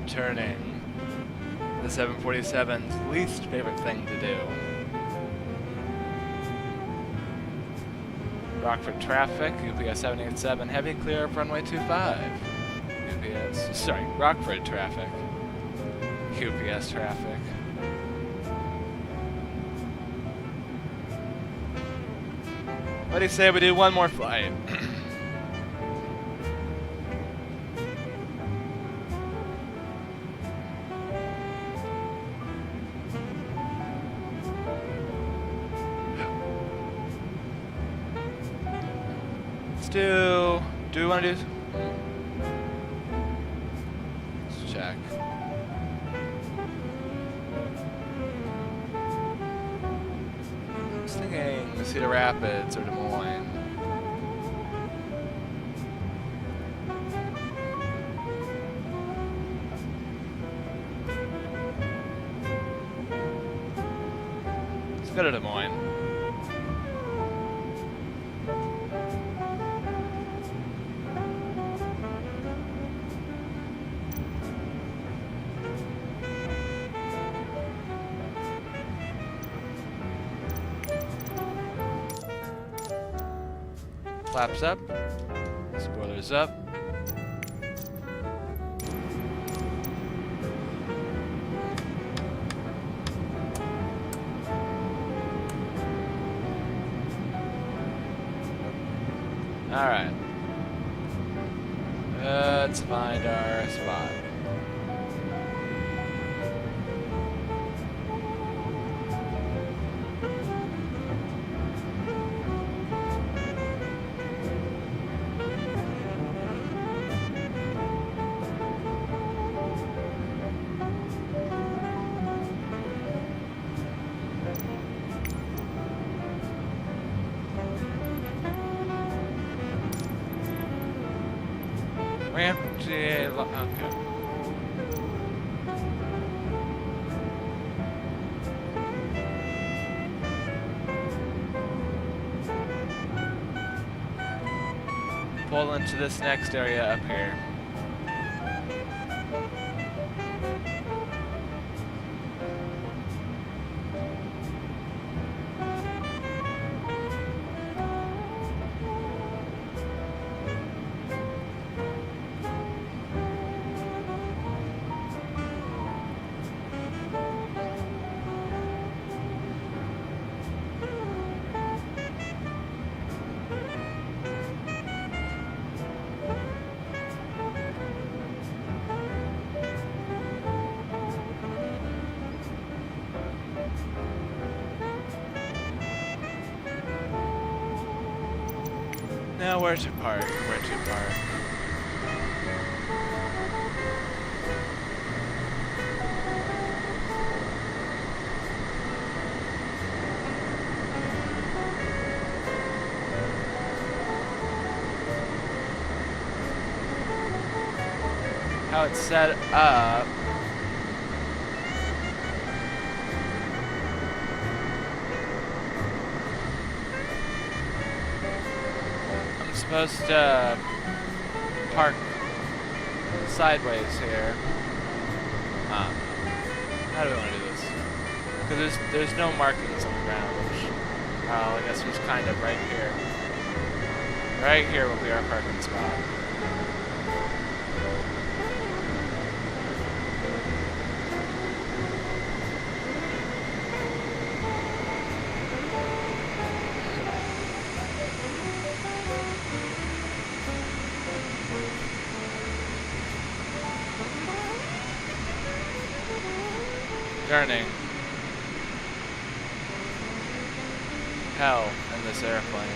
Turning. The 747's least favorite thing to do. Rockford traffic, UPS 787, heavy clear of runway 25. UPS, sorry, Rockford traffic. UPS traffic. What do you say we do one more flight? Do we want to do? Let's check. I was thinking Cedar Rapids or Des Moines. Let's go to Des Moines. Flaps up, spoilers up. All right. Let's find our spot. Okay. Pull into this next area up here. Now where to park? Where to park? How it's set up. I'm supposed to park sideways here. How do we want to do this? Because there's no markings on the ground, which I guess was kind of right here. Right here will be our parking spot. Turning. Hell in this airplane.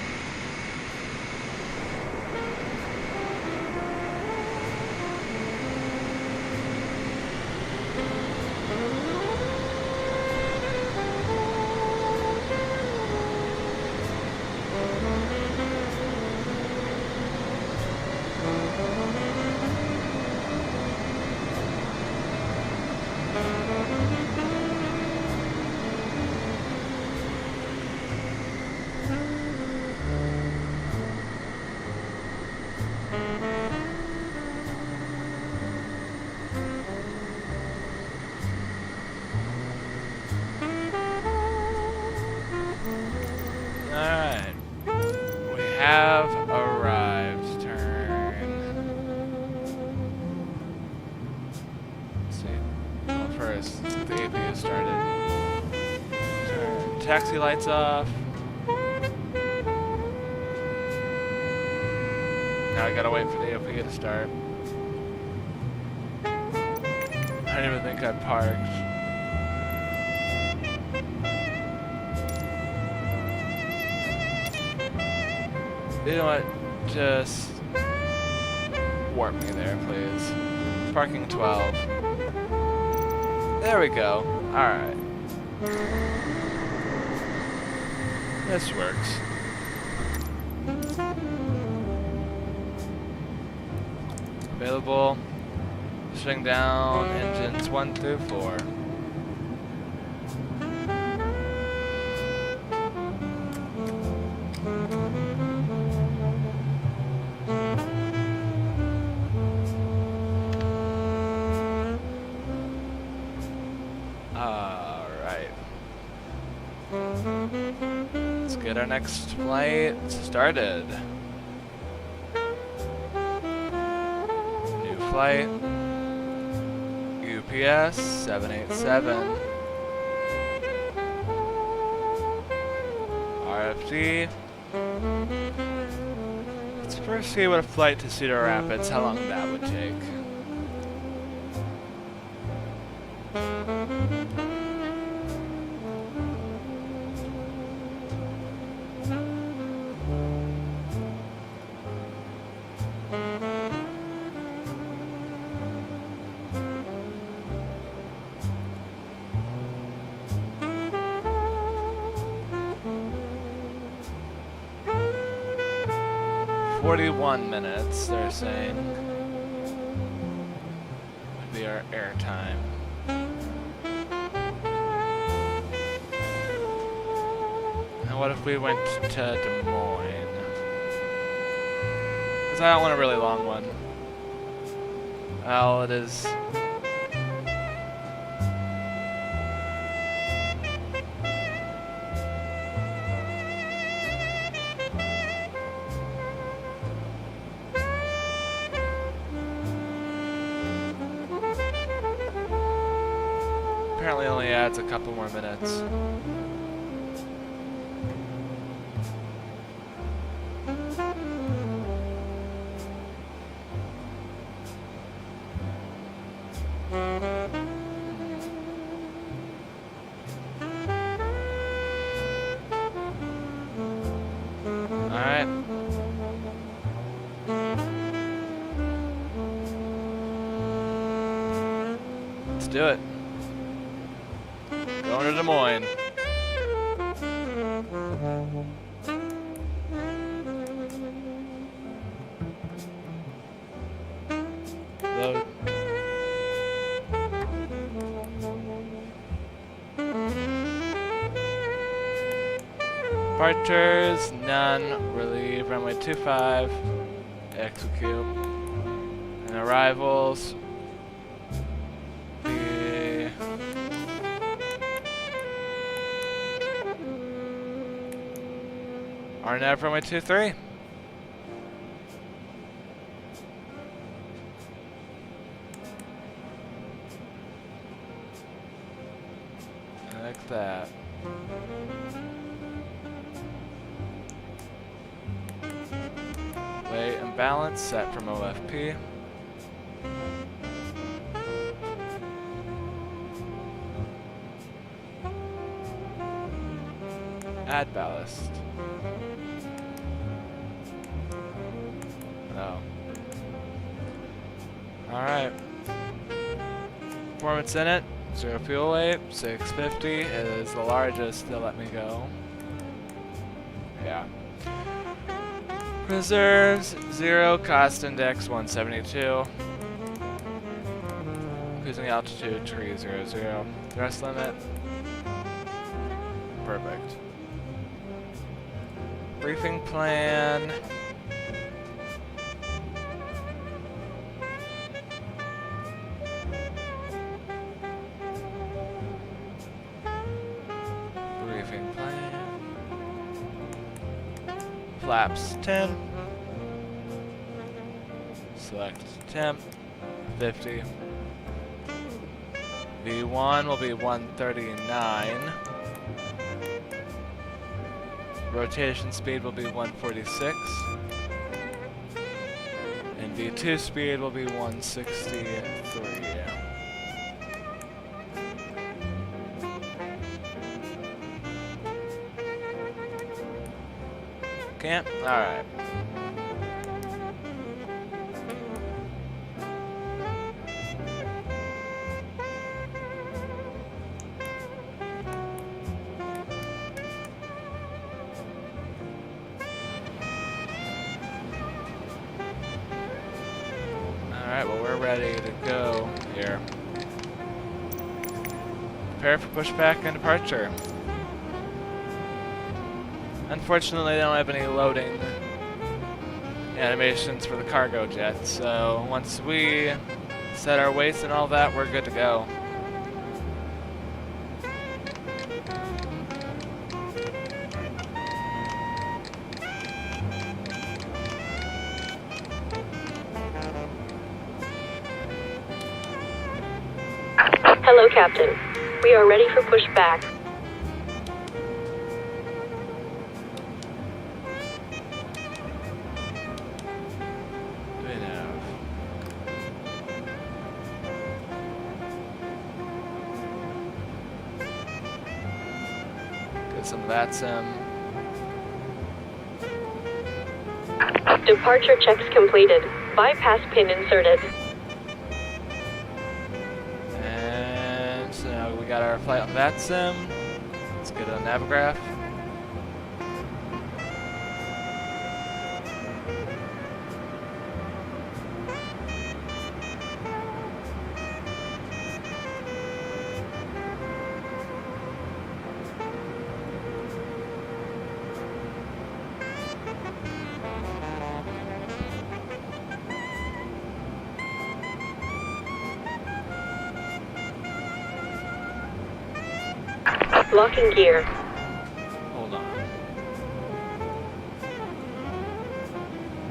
Alright. We have arrived. Turn. Let's see. Well, first, let's get the APU started. Turn taxi lights off. Now I gotta wait for the APU to start. I didn't even think I parked. You know what? Just warp me there, please. Parking 12. There we go. Alright. This works. Available. Shutting down engines 1 through 4. Alright. Let's get our next flight started. New flight. UPS 787. RFD. Let's first see what a flight to Cedar Rapids, how long that would take. .41 minutes, they're saying. airtime. And what if we went to Des Moines? Because I don't want a really long one. Well, it is. Apparently only adds a couple more minutes. Alright. Let's do it. Going to Des Moines. Load. Departures, none. Relieve runway 25. Execute. And arrivals. RNAV runway 23. Like that. Weight and balance set from OFP. Add ballast. No. Alright. Performance in it. 0 fuel weight. 650 is the largest they'll let me go. Yeah. Reserves. 0. Cost index 172. Cruising altitude 300. Thrust limit. Perfect. Briefing plan. Briefing plan. Flaps 10. Select temp 50. V1 will be 139. Rotation speed will be 146. And V2 speed will be 163. Can't? Alright. Alright, well we're ready to go here. Prepare for pushback and departure. Unfortunately, they don't have any loading animations for the cargo jet, so once we set our weights and all that, we're good to go. Hello, Captain. We are ready for pushback. Get some VATSIM. Departure checks completed. Bypass pin inserted. And so now we got our flight on VATSIM. Let's get on Navigraph. Locking gear. Hold on.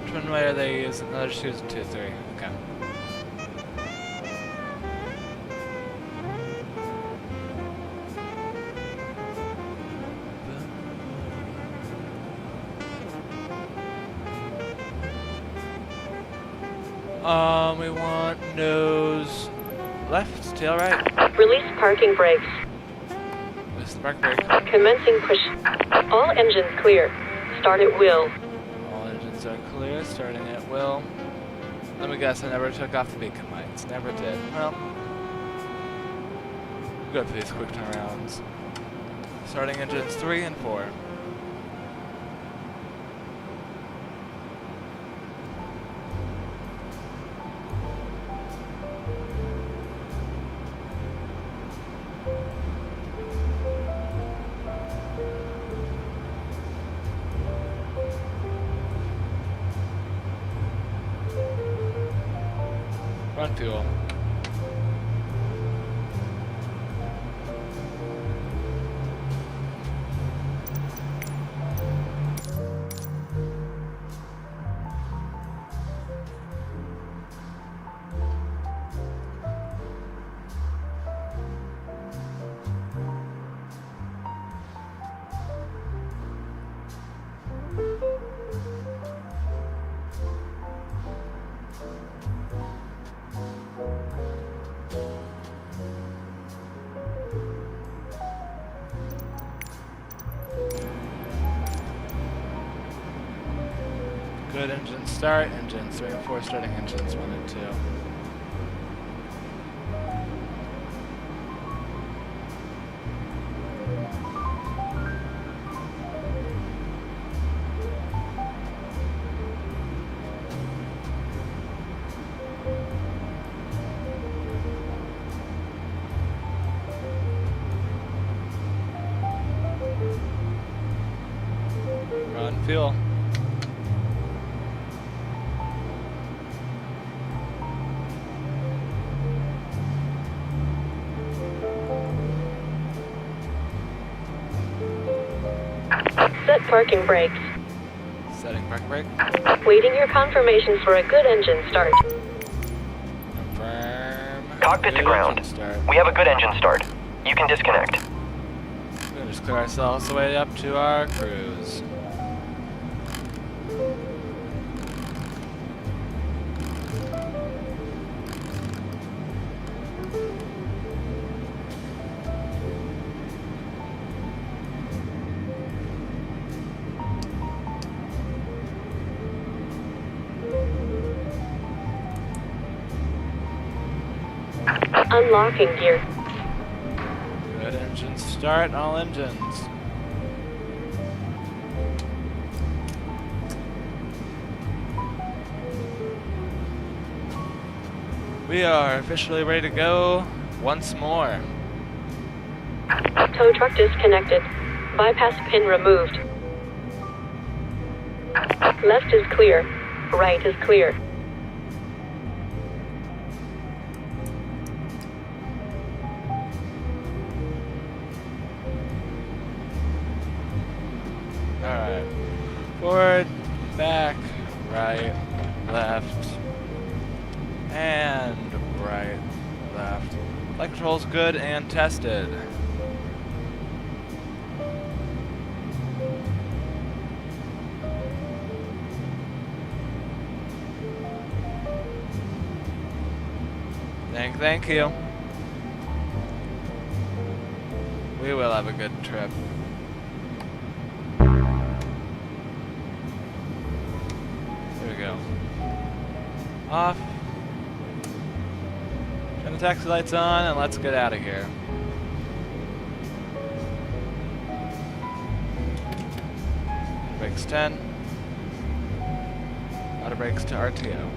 Which runway are they using? No, they're just using 23. Okay. We want nose left, tail right. Release parking brakes. This is the park brake. Commencing push. All engines clear. Start at will. All engines are clear, starting at will. Let me guess, I never took off the beacon lights. Never did. Well, good for these quick turnarounds. Starting engines 3 and 4. Run fuel. Good engine start, engines 3 and 4 starting engines 1 and 2. Run fuel. Set parking brakes. Setting park brake. Waiting your confirmation for a good engine start. Confirm. Cockpit to Good ground. engine start. We have a good engine start. You can disconnect. We're gonna just clear ourselves the way up to our cruise. Unlocking gear. Good engine start, all engines. We are officially ready to go once more. Tow truck disconnected. Bypass pin removed. Left is clear. Right is clear. Alright. Forward, back, right, left, and right, left. Flight control's good and tested. Thank you. We will have a good trip. There we go. Off. Turn the taxi lights on and let's get out of here. Brakes 10. Auto brakes to RTO.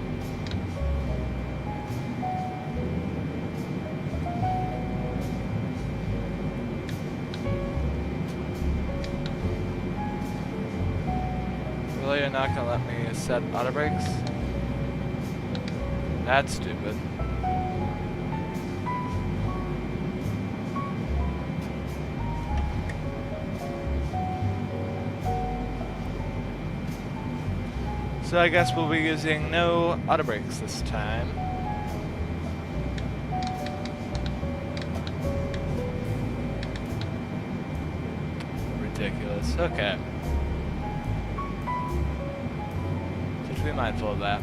Really, you're not gonna let me set auto brakes? That's stupid. So I guess we'll be using no auto brakes this time. Ridiculous. Okay. Just be mindful of that.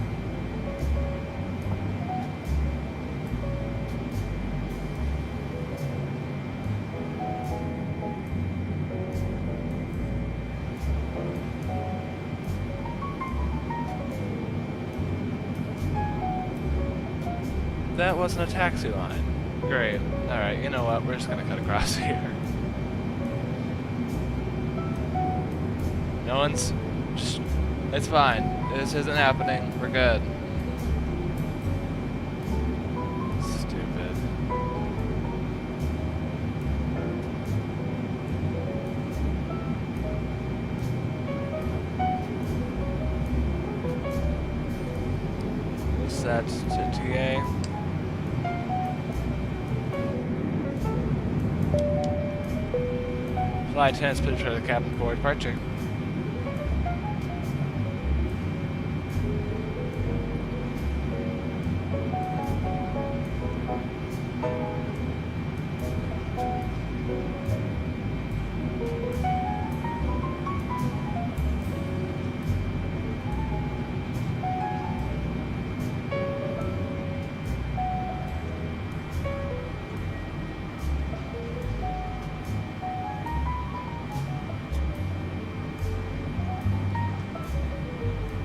That wasn't a taxi line. Great. Alright, you know what? We're just gonna cut across here. No one's... just... it's fine. This isn't happening. We're good. Stupid. We'll set to TA. Flight attendants, please for the cabin for departure.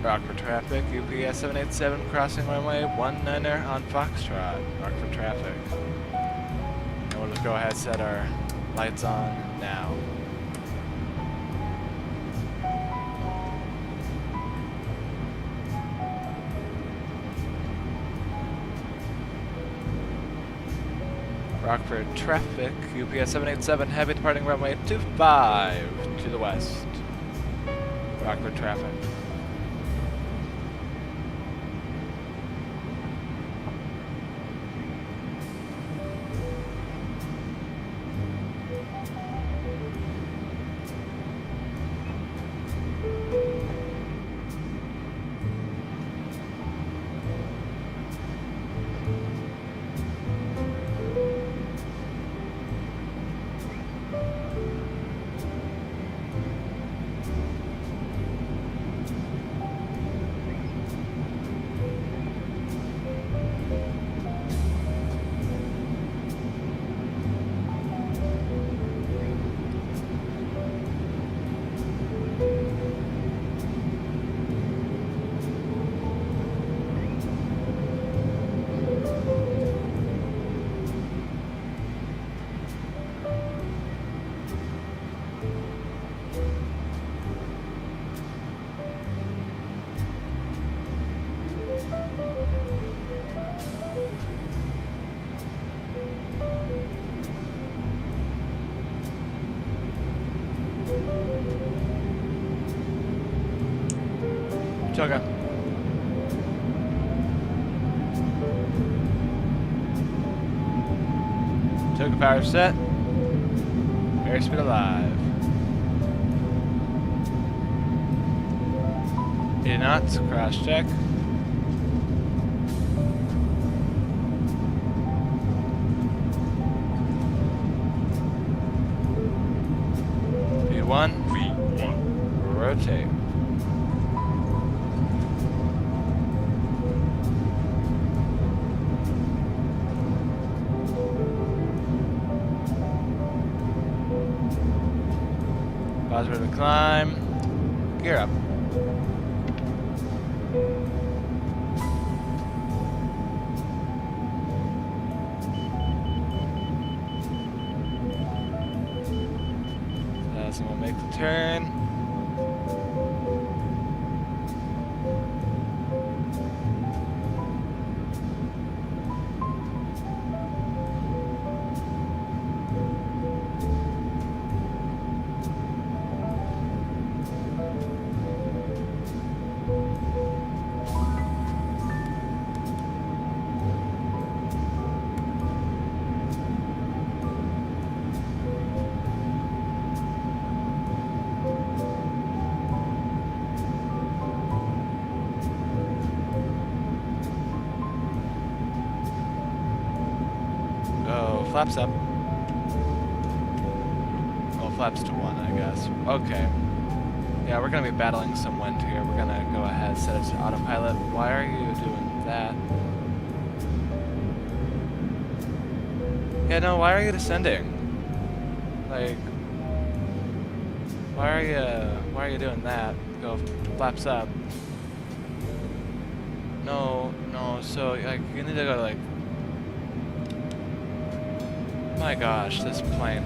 Rockford traffic, UPS 787 crossing runway 19er on Foxtrot. Rockford traffic. And we'll just go ahead and set our lights on now. Rockford traffic, UPS 787 heavy departing runway 25 to the west. Rockford traffic. Okay. Toga power set. Airspeed alive. 80 knots, cross check. V1. Rotate. Pause for the climb. Gear up. So we'll make the turn. flaps up. Well, flaps to 1, I guess. Okay. Yeah, we're gonna be battling some wind here. We're gonna go ahead, set it to autopilot. Why are you doing that? Yeah, no, why are you descending? Like, why are you doing that? Go flaps up. No, so, like, you need to go, like... My gosh, this plane...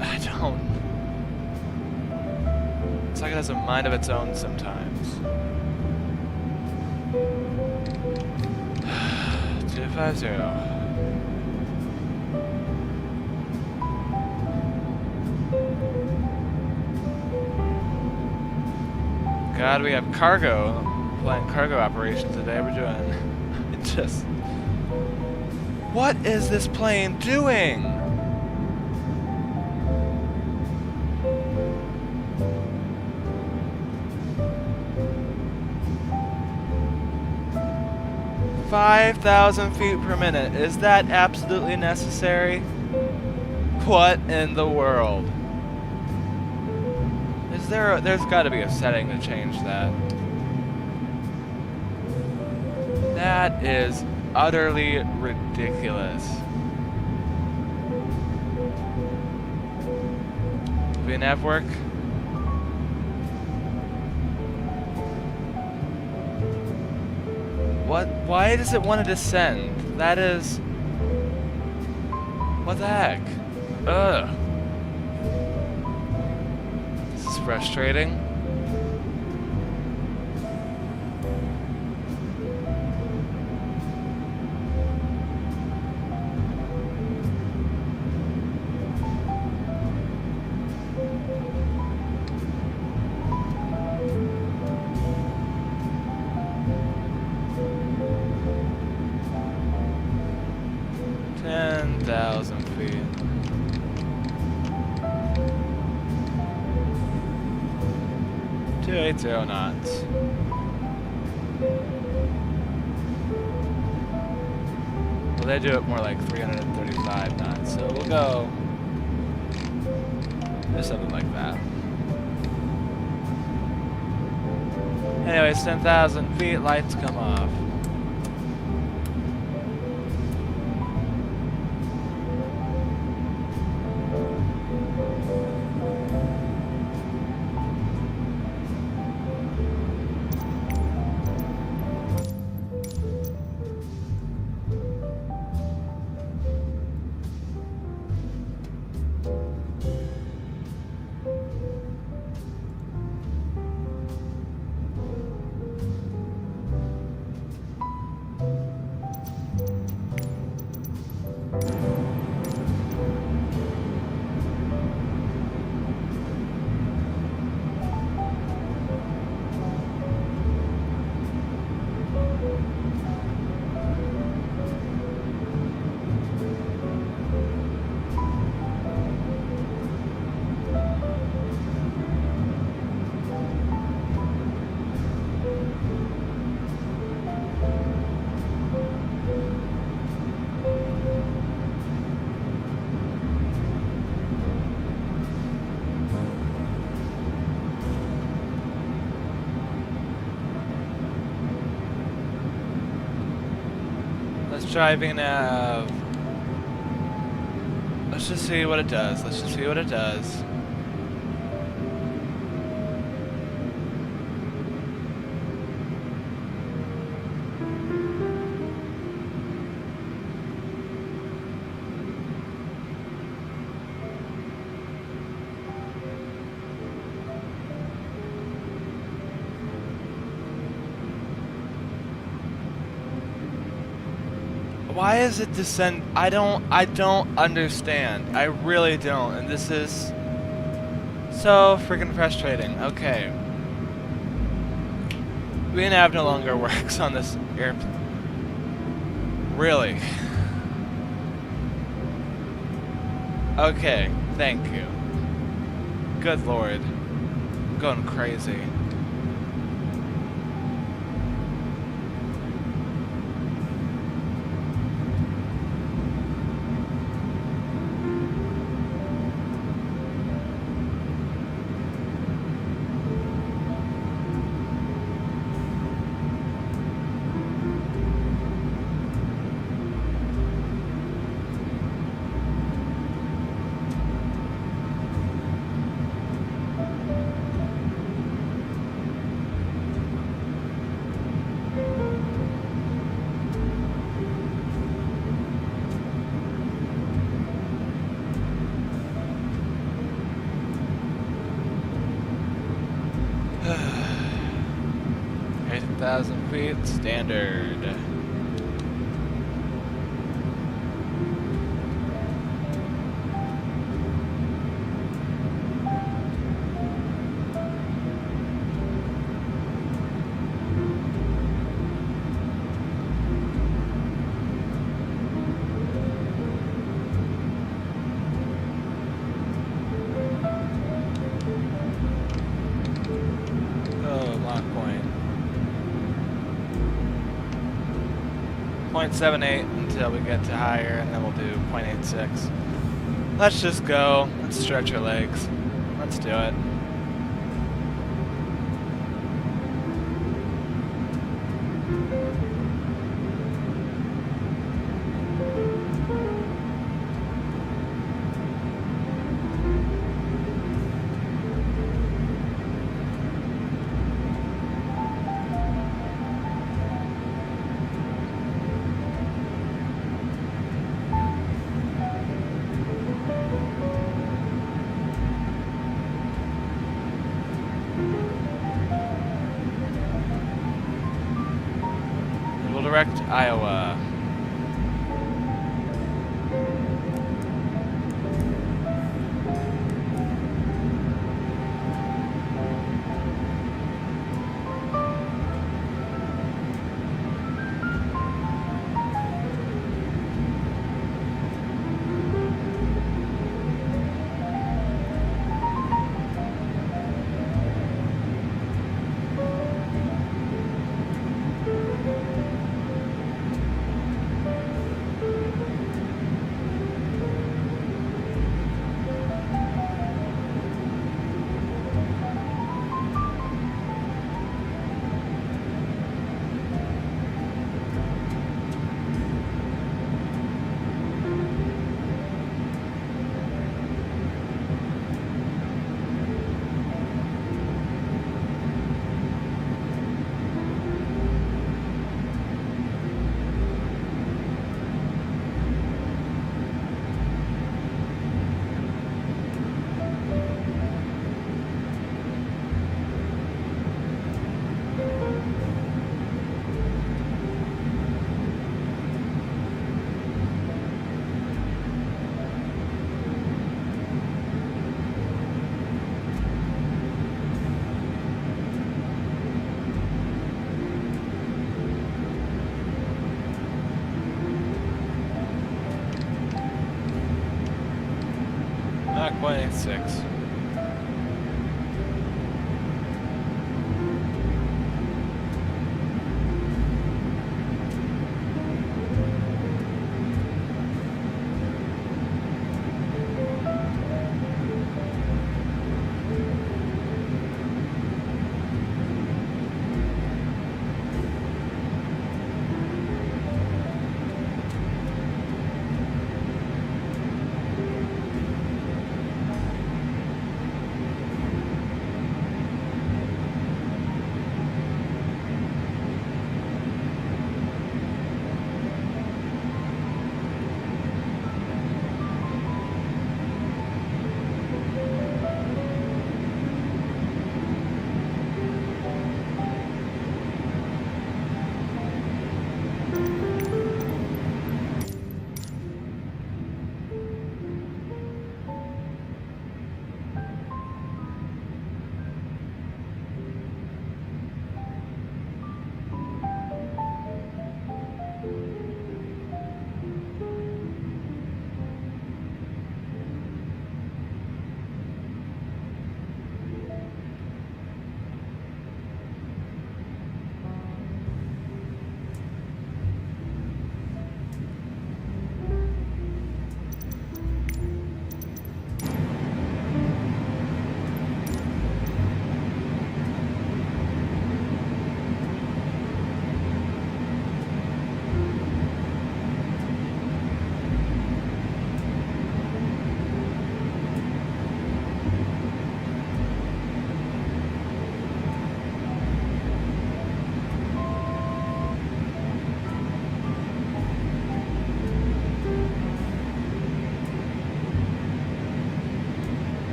I don't... It's like it has a mind of its own sometimes. 250. God, we have cargo. Playing cargo operations today. We're doing just... What is this plane doing? $5,000 feet per minute. Is that absolutely necessary? What in the world? Is there there's got to be a setting to change that. That is utterly ridiculous. VNAV work? What? Why does it want to descend? That is... What the heck? Ugh. This is frustrating. Zero knots. Well, they do it more like 335 knots, so we'll go do something like that. Anyways, 10,000 feet, lights come off. Driving nav. Let's just see what it does. Let's just see what it does. Why is it descend? I don't understand. I really don't. And this is so freaking frustrating. Okay. VNAV no longer works on this airplane. Really? Okay, thank you. Good lord. I'm going crazy. 5,000 feet, standard. Oh, lock point. 0.78 until we get to higher, and then we'll do 0.86. Let's just go. Let's stretch our legs. Let's do it. We'll direct Iowa. Not quite 86.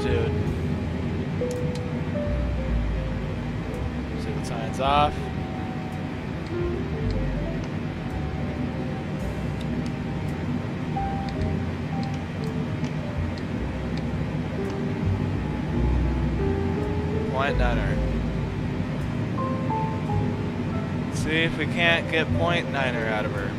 altitude. See the signs off. Point niner. See if we can't get point niner out of her.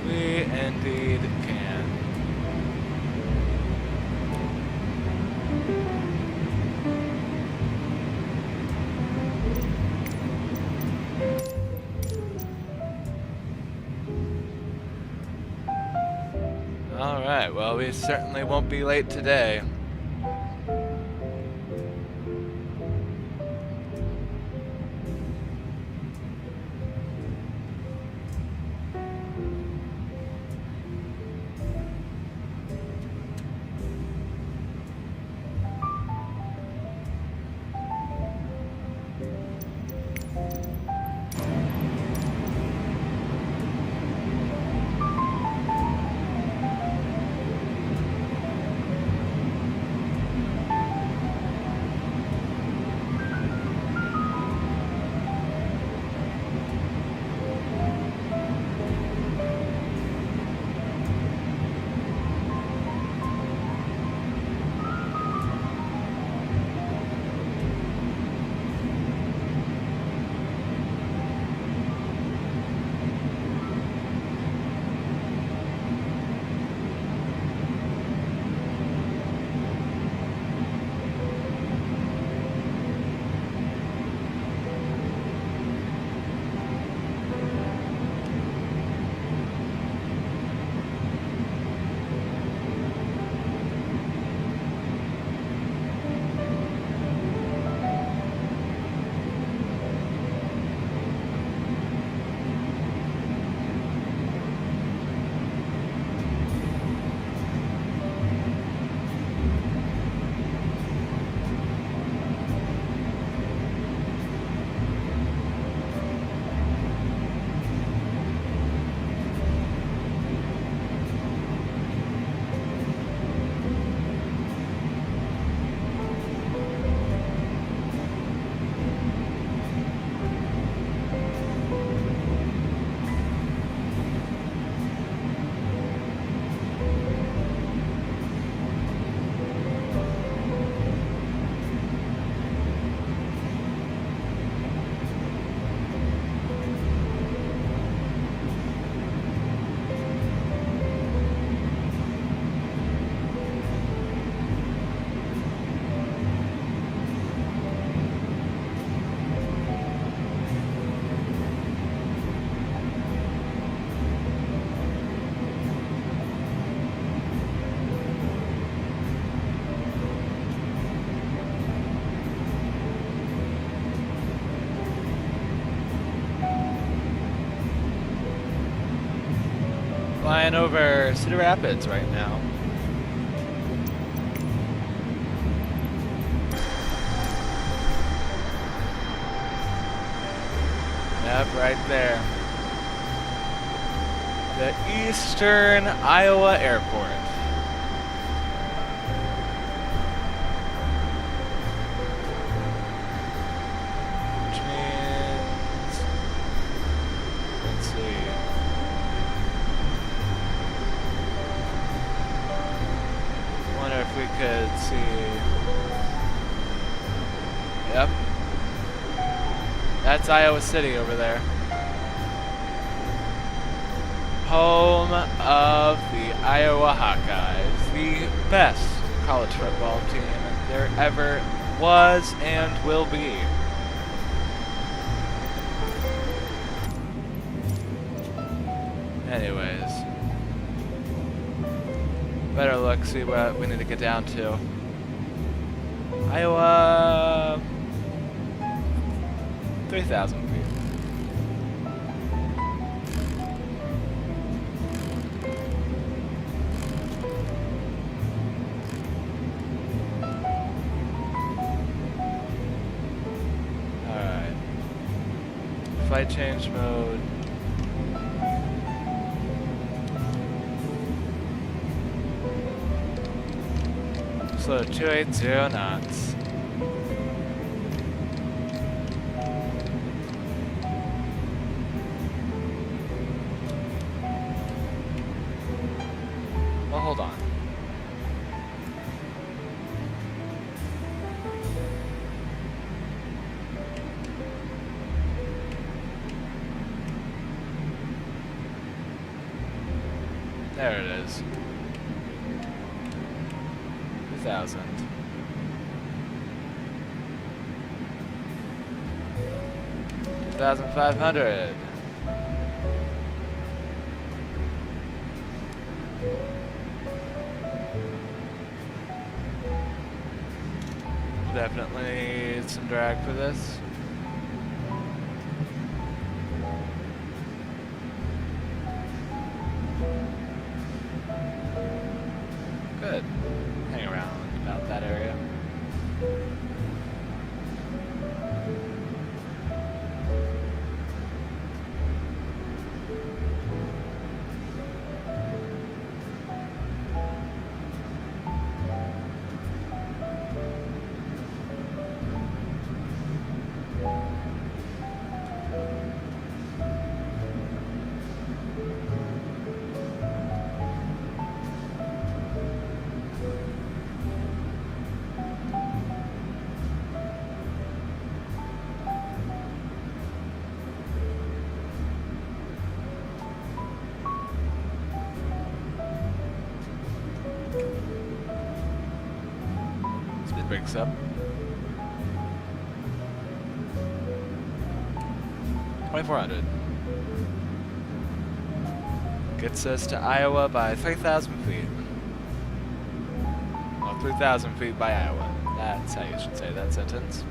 We indeed can. Alright, well, we certainly won't be late today. Flying over Cedar Rapids right now. Yep, right there. The Eastern Iowa Airport. Which means, let's see. Wonder if we could see. Yep. That's Iowa City over there. Home of the Iowa Hawkeyes, the best college football team there ever was and will be. Anyways, better look, see what we need to get down to. Iowa, 3,000 feet. Alright. Flight change mode. Slow to 280 knots. Well, hold on. There it is. 2,000. $2,500. Definitely need some drag for this. Good. Hang around about that area. Speed breaks up. 2,400. Gets us to Iowa by 3,000 feet. Well, 3,000 feet by Iowa. That's how you should say that sentence.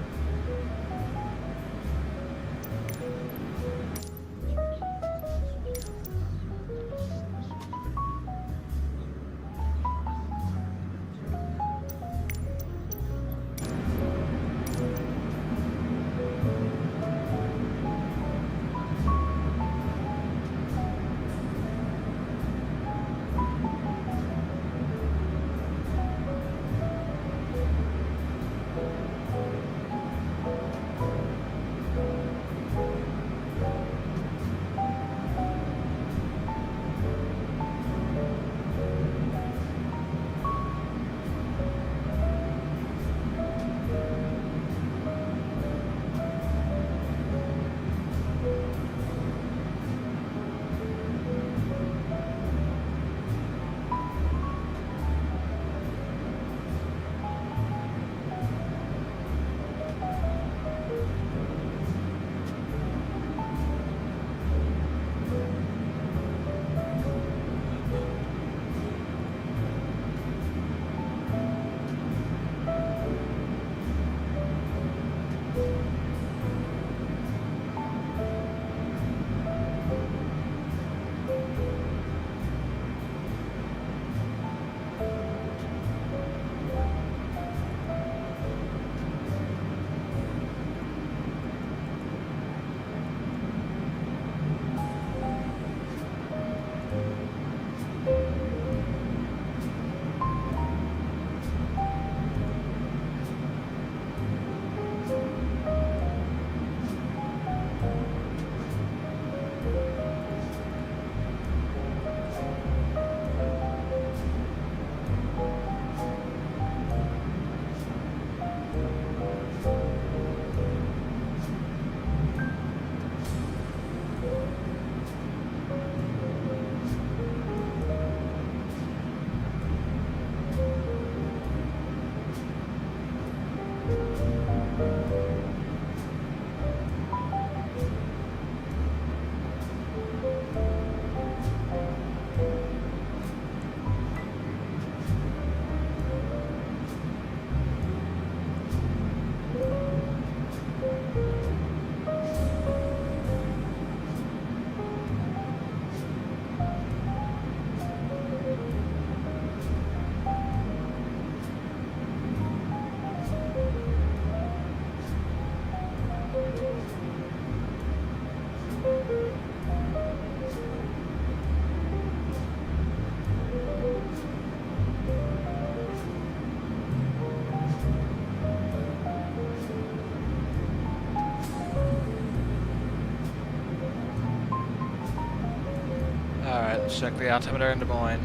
Let's check the altimeter in Des Moines.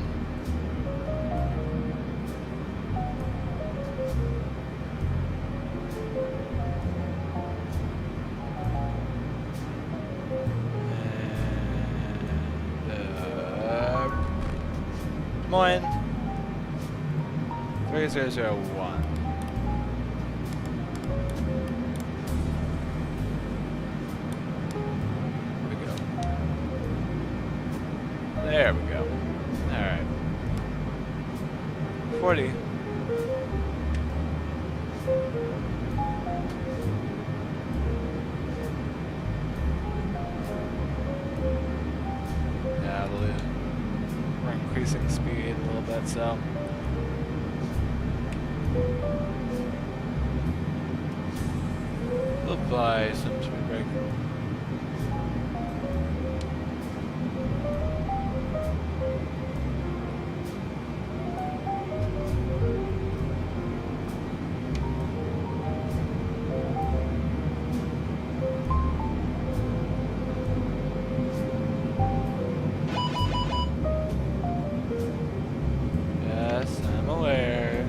Des Moines 3001. There we go. Alright. 40. Yeah, we're increasing speed a little bit, so. We'll buy some speed break. Yes, I'm aware.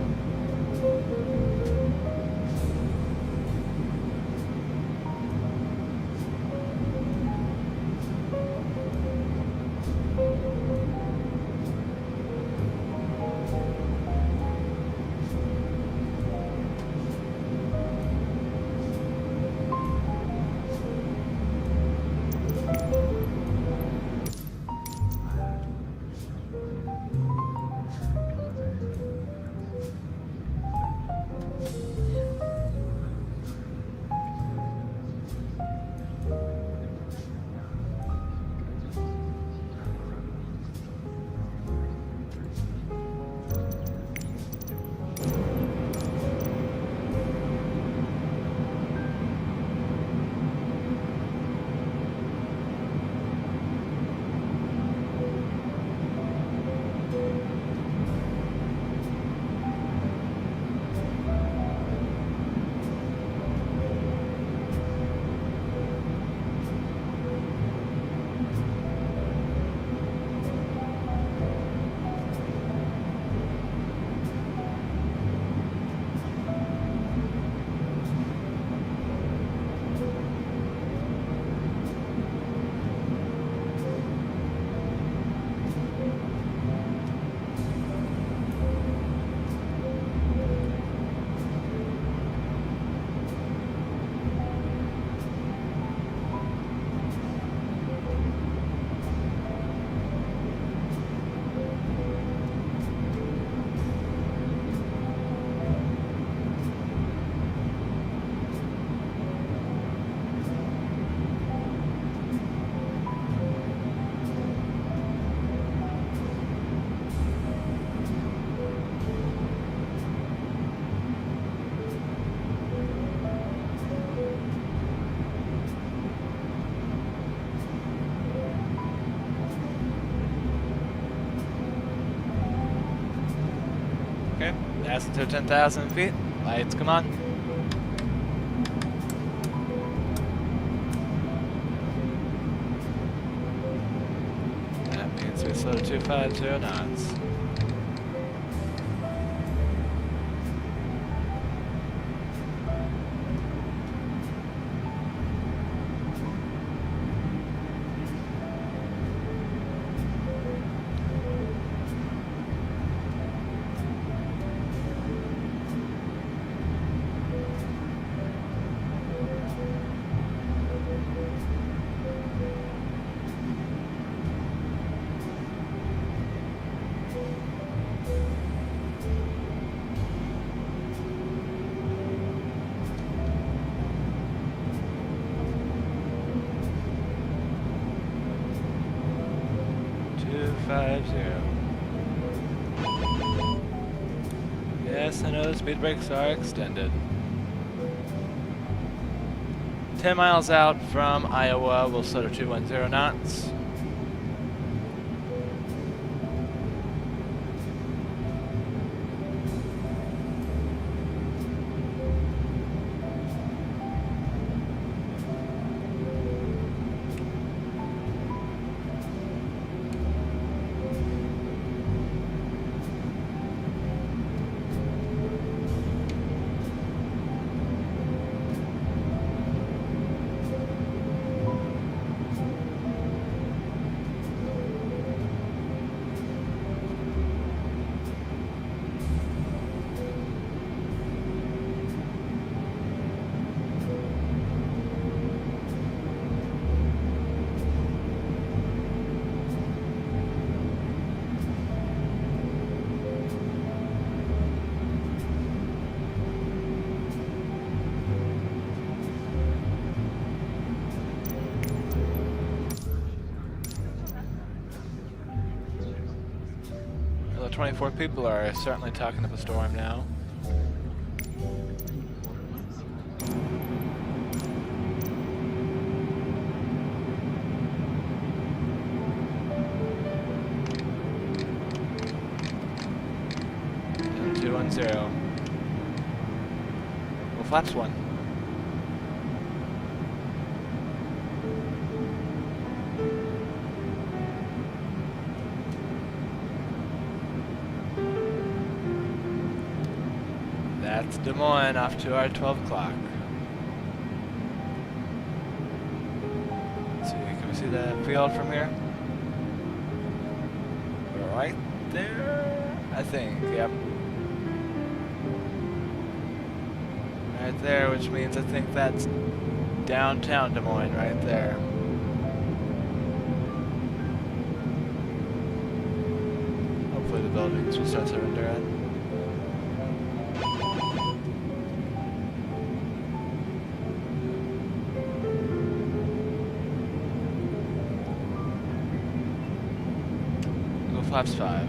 Okay, that's to 10,000 feet. Lights, come on. That means we slow to 250 knots. Yes, I know the speed brakes are extended. 10 miles out from Iowa, we'll slow to 210 knots. 24 people are certainly talking up a storm now. And 210. Well, flaps 1. That's Des Moines off to our 12 o'clock. Let's see, can we see the field from here? Right there, I think, yep. Right there, which means I think that's downtown Des Moines right there. Hopefully the buildings will start to render it. Flaps 5.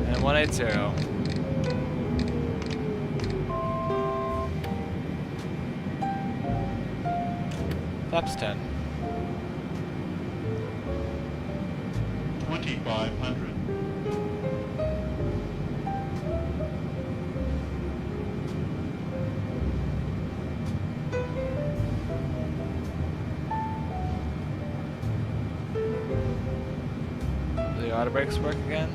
And 180. Flaps 10. 2500. Do the auto brakes work again?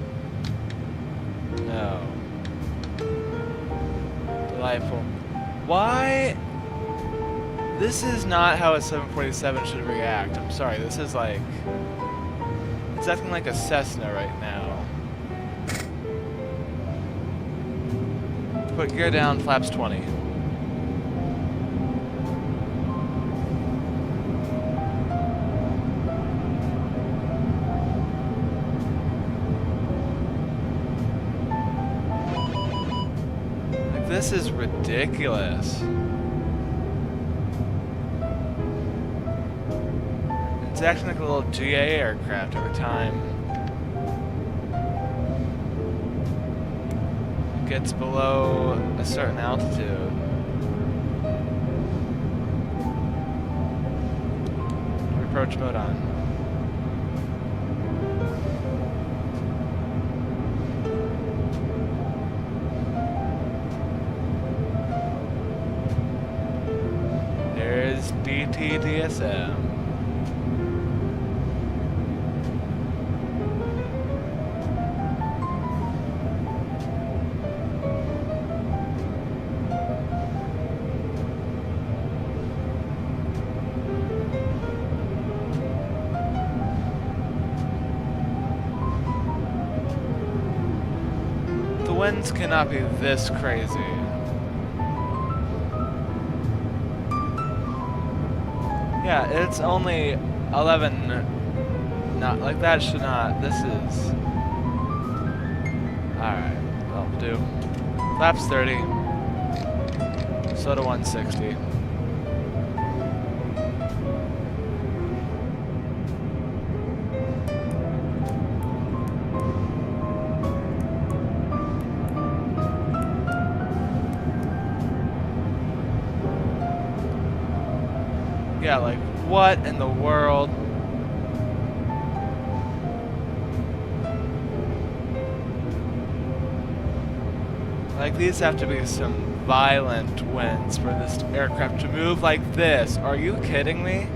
No. Delightful. Why? This is not how a 747 should react. I'm sorry, this is like... It's acting like a Cessna right now. Put gear down, flaps 20. Like, this is ridiculous. It's acting like a little GA aircraft every time it gets below a certain altitude. Approach mode on. There's DTDSM. The winds cannot be this crazy. Yeah, it's only 11. Not like that should not. This is. Alright, that'll do. Flaps 30. Soda 160. Yeah, like, what in the world? Like, these have to be some violent winds for this aircraft to move like this. Are you kidding me?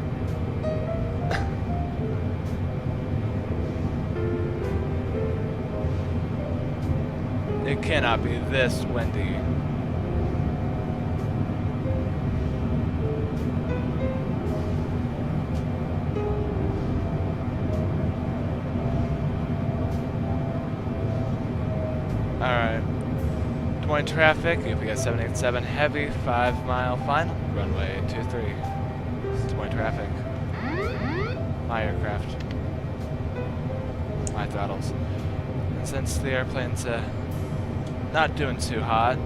It cannot be this windy. Alright. Des Moines traffic, UPS 787 heavy, 5 mile final, runway 23. Des Moines traffic. My aircraft. my throttles. And since the airplane's not doing too hot,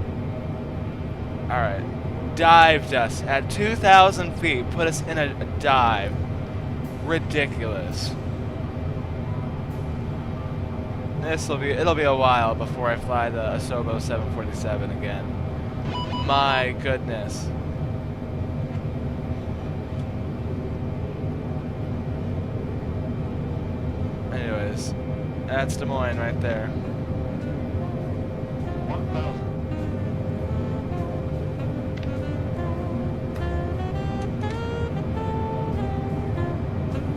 alright. Dived us at 2,000 feet, put us in a dive. Ridiculous. It'll be a while before I fly the Asobo 747 again. My goodness. Anyways, that's Des Moines right there. 1,000.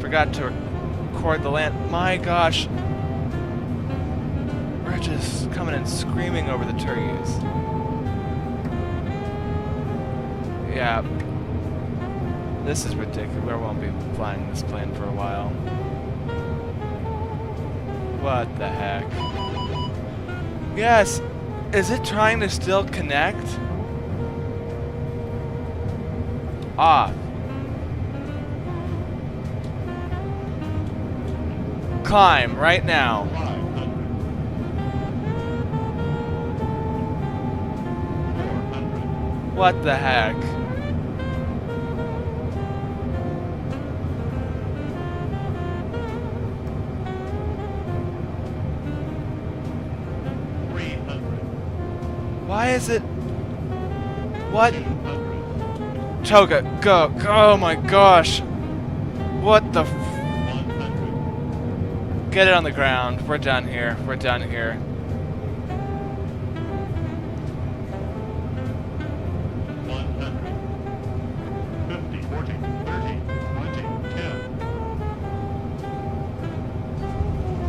Forgot to record the land. My gosh. We're just coming and screaming over the trees. Yeah. This is ridiculous. We won't be flying this plane for a while. What the heck? Yes. Is it trying to still connect? Off. Climb right now. What the heck? Why is it? What? Toga, go. Oh my gosh. What the f— Get it on the ground. We're done here. We're done here.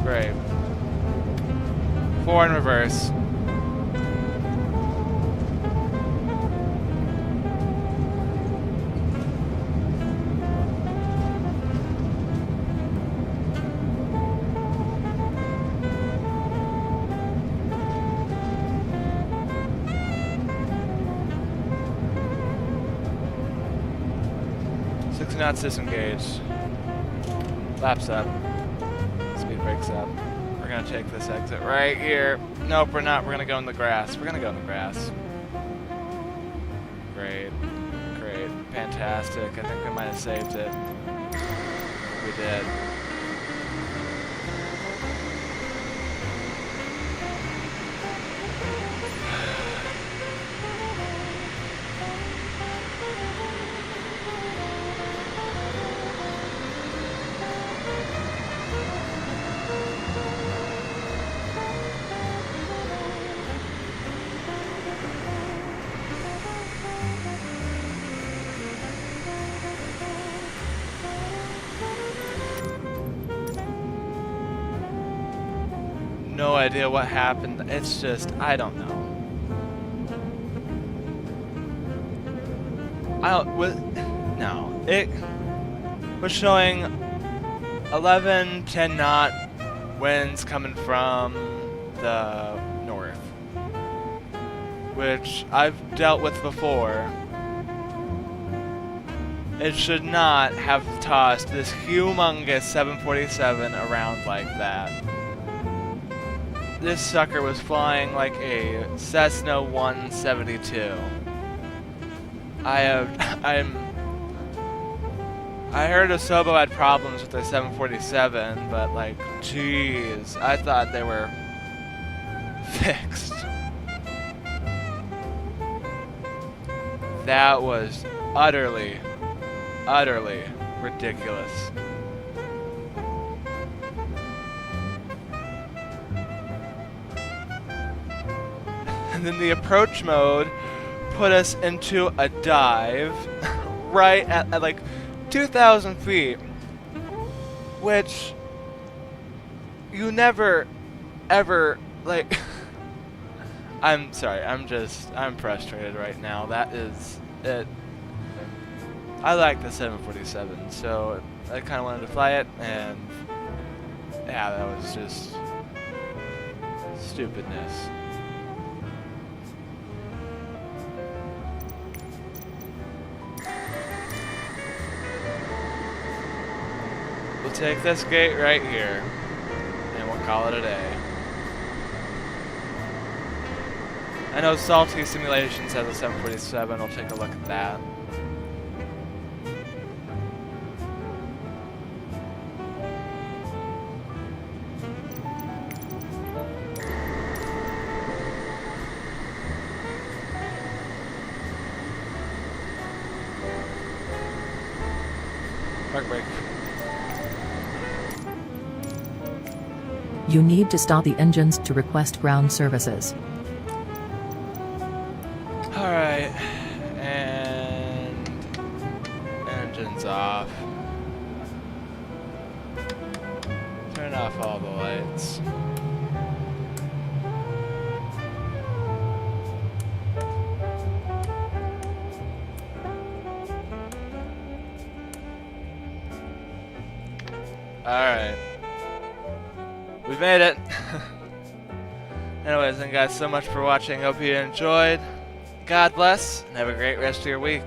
Great. 4 in reverse. Knots disengaged. Laps up. Speed brakes up. We're gonna take this exit right here. Nope, we're not. We're gonna go in the grass. We're gonna go in the grass. Great. Great. Fantastic. I think we might have saved it. We did. No idea what happened. It's just, I don't know. No. It was showing 11, 10 knot winds coming from the north, which I've dealt with before. It should not have tossed this humongous 747 around like that. This sucker was flying like a Cessna 172. I heard Asobo had problems with their 747, but like, jeez, I thought they were fixed. That was utterly ridiculous. And then the approach mode put us into a dive right at like 2,000 feet, which you never ever like. I'm sorry, I'm frustrated right now. That is it. I like the 747, so I kind of wanted to fly it, and yeah, that was just stupidness. We'll take this gate right here, and we'll call it a day. I know Salty Simulations has a 747. I'll take a look at that. Park brake. You need to stop the engines to request ground services. Alright, and engines off. Turn off all the lights. Alright. We made it. Anyways, thank you guys so much for watching. Hope you enjoyed. God bless, and have a great rest of your week.